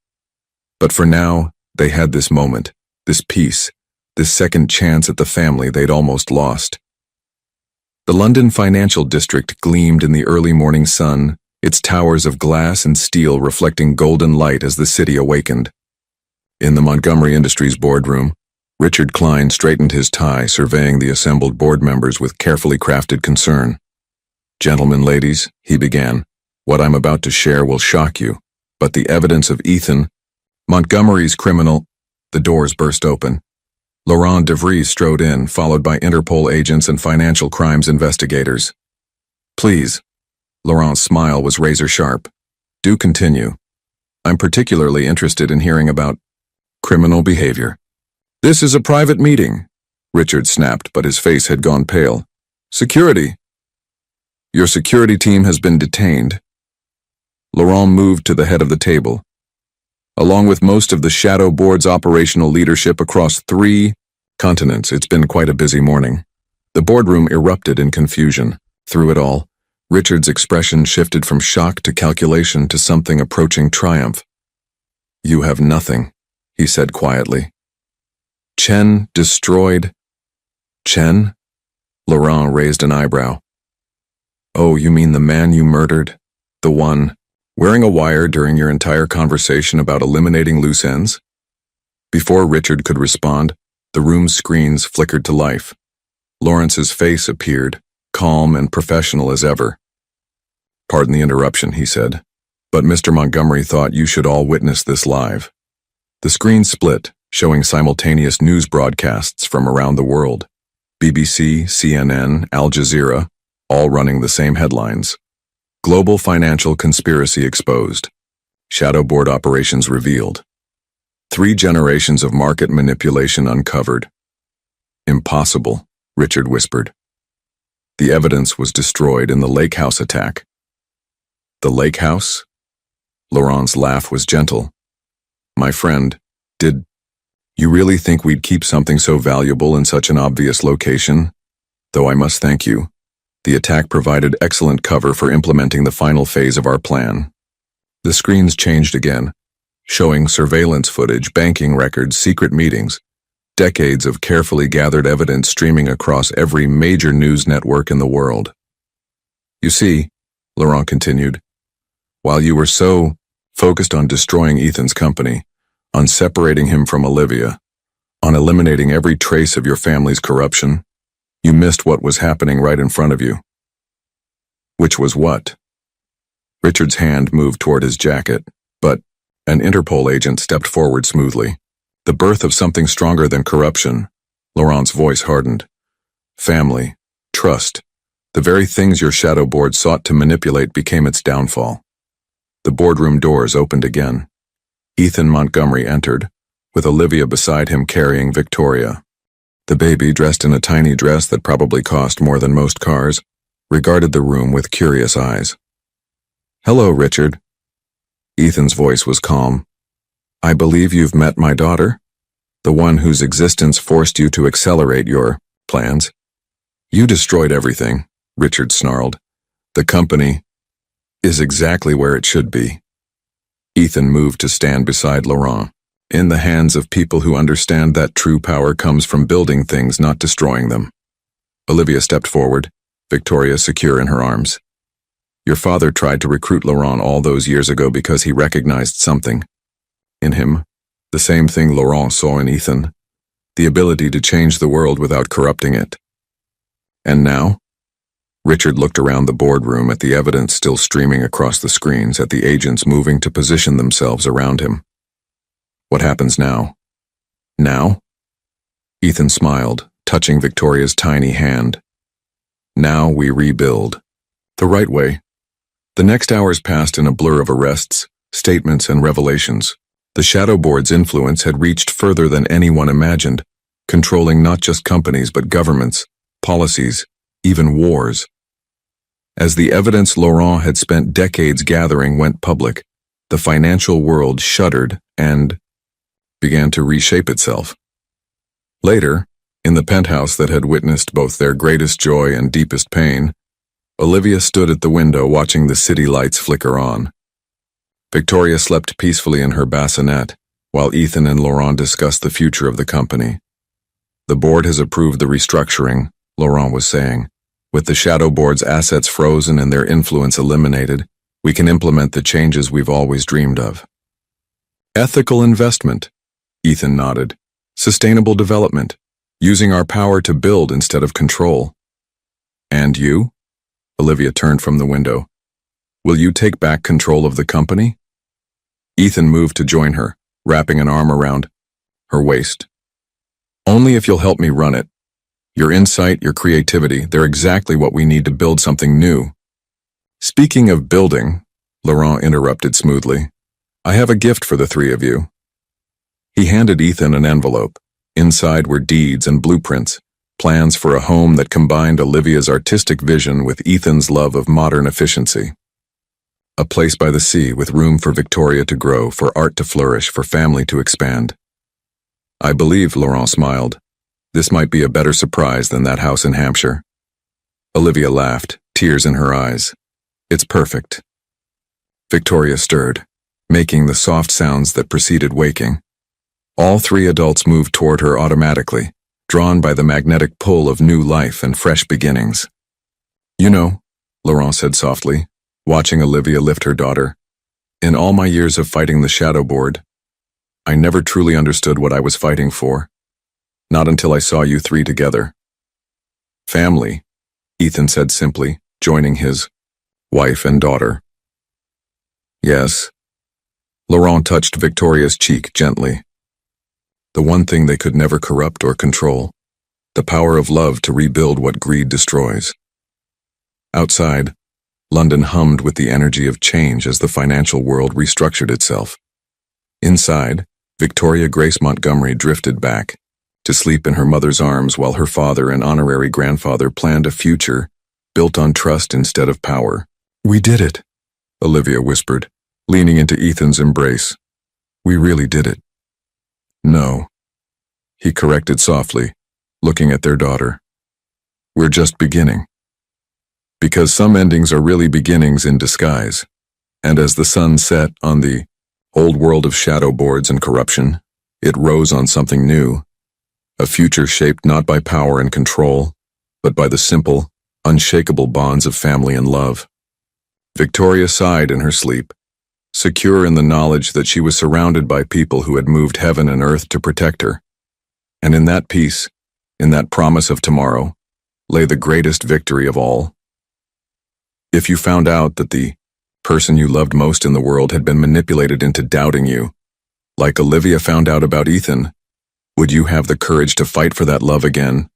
but for now, they had this moment, this peace, this second chance at the family they'd almost lost. The London financial district gleamed in the early morning sun, its towers of glass and steel reflecting golden light as the city awakened. In the Montgomery Industries boardroom, Richard Klein straightened his tie, surveying the assembled board members with carefully crafted concern. Gentlemen, ladies, he began, what I'm about to share will shock you, but the evidence of Ethan, Montgomery's criminal. The doors burst open. Laurent DeVries strode in, followed by Interpol agents and financial crimes investigators. Please. Laurent's smile was razor-sharp. Do continue. I'm particularly interested in hearing about criminal behavior. This is a private meeting, Richard snapped, but his face had gone pale. Security. Your security team has been detained. Laurent moved to the head of the table. Along with most of the Shadow Board's operational leadership across 3 continents, it's been quite a busy morning. The boardroom erupted in confusion. Through it all, Richard's expression shifted from shock to calculation to something approaching triumph. You have nothing, he said quietly. Chen destroyed. Chen? Laurent raised an eyebrow. Oh, you mean the man you murdered? The one wearing a wire during your entire conversation about eliminating loose ends? Before Richard could respond, the room's screens flickered to life. Lawrence's face appeared, calm and professional as ever. Pardon the interruption, he said, but Mr. Montgomery thought you should all witness this live. The screen split, showing simultaneous news broadcasts from around the world. BBC, CNN, Al Jazeera, all running the same headlines. Global financial conspiracy exposed. Shadow board operations revealed. 3 generations of market manipulation uncovered. Impossible, Richard whispered. The evidence was destroyed in the Lake House attack. The Lake House? Laurent's laugh was gentle. My friend, did you really think we'd keep something so valuable in such an obvious location? Though I must thank you. The attack provided excellent cover for implementing the final phase of our plan. The screens changed again, showing surveillance footage, banking records, secret meetings, decades of carefully gathered evidence streaming across every major news network in the world. You see, Laurent continued, while you were so focused on destroying Ethan's company, on separating him from Olivia, on eliminating every trace of your family's corruption, you missed what was happening right in front of you. Which was what? Richard's hand moved toward his jacket, but an Interpol agent stepped forward smoothly. The birth of something stronger than corruption. Laurent's voice hardened. Family, trust, the very things your shadow board sought to manipulate became its downfall. The boardroom doors opened again. Ethan Montgomery entered, with Olivia beside him carrying Victoria. The baby, dressed in a tiny dress that probably cost more than most cars, regarded the room with curious eyes. Hello, Richard. Ethan's voice was calm. I believe you've met my daughter, the one whose existence forced you to accelerate your plans. You destroyed everything, Richard snarled. The company is exactly where it should be. Ethan moved to stand beside Laurent, in the hands of people who understand that true power comes from building things, not destroying them. Olivia stepped forward, Victoria secure in her arms. Your father tried to recruit Laurent all those years ago because he recognized something in him, the same thing Laurent saw in Ethan, the ability to change the world without corrupting it. And now? Richard looked around the boardroom at the evidence still streaming across the screens, at the agents moving to position themselves around him. What happens now? Now? Ethan smiled, touching Victoria's tiny hand. Now we rebuild. The right way. The next hours passed in a blur of arrests, statements, and revelations. The shadow board's influence had reached further than anyone imagined, controlling not just companies but governments, policies, even wars. As the evidence Laurent had spent decades gathering went public, the financial world shuddered and began to reshape itself. Later, in the penthouse that had witnessed both their greatest joy and deepest pain, Olivia stood at the window watching the city lights flicker on. Victoria slept peacefully in her bassinet, while Ethan and Laurent discussed the future of the company. The board has approved the restructuring, Laurent was saying. With the shadow board's assets frozen and their influence eliminated, we can implement the changes we've always dreamed of. Ethical investment, Ethan nodded. Sustainable development, using our power to build instead of control. And you? Olivia turned from the window. Will you take back control of the company? Ethan moved to join her, wrapping an arm around her waist. Only if you'll help me run it. Your insight, your creativity, they're exactly what we need to build something new. Speaking of building, Laurent interrupted smoothly, I have a gift for the 3 of you. He handed Ethan an envelope. Inside were deeds and blueprints, plans for a home that combined Olivia's artistic vision with Ethan's love of modern efficiency. A place by the sea with room for Victoria to grow, for art to flourish, for family to expand. I believe, Laurent smiled, this might be a better surprise than that house in Hampshire. Olivia laughed, tears in her eyes. It's perfect. Victoria stirred, making the soft sounds that preceded waking. All 3 adults moved toward her automatically, drawn by the magnetic pull of new life and fresh beginnings. You know, Laurent said softly, watching Olivia lift her daughter, in all my years of fighting the shadow board, I never truly understood what I was fighting for. Not until I saw you three together. Family, Ethan said simply, joining his wife and daughter. Yes. Laurent touched Victoria's cheek gently. The one thing they could never corrupt or control. The power of love to rebuild what greed destroys. Outside, London hummed with the energy of change as the financial world restructured itself. Inside, Victoria Grace Montgomery drifted back, to sleep in her mother's arms while her father and honorary grandfather planned a future built on trust instead of power. We did it, Olivia whispered, leaning into Ethan's embrace. We really did it. No, he corrected softly, looking at their daughter. We're just beginning. Because some endings are really beginnings in disguise, and as the sun set on the old world of shadow boards and corruption, it rose on something new, a future shaped not by power and control, but by the simple, unshakable bonds of family and love. Victoria sighed in her sleep, secure in the knowledge that she was surrounded by people who had moved heaven and earth to protect her. And in that peace, in that promise of tomorrow, lay the greatest victory of all. If you found out that the person you loved most in the world had been manipulated into doubting you, like Olivia found out about Ethan, would you have the courage to fight for that love again,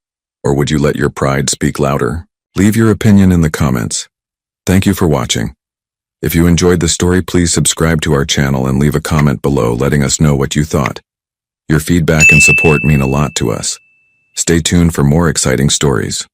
or would you let your pride speak louder? Leave your opinion in the comments. Thank you for watching. If you enjoyed the story, please subscribe to our channel and leave a comment below letting us know what you thought. Your feedback and support mean a lot to us. Stay tuned for more exciting stories.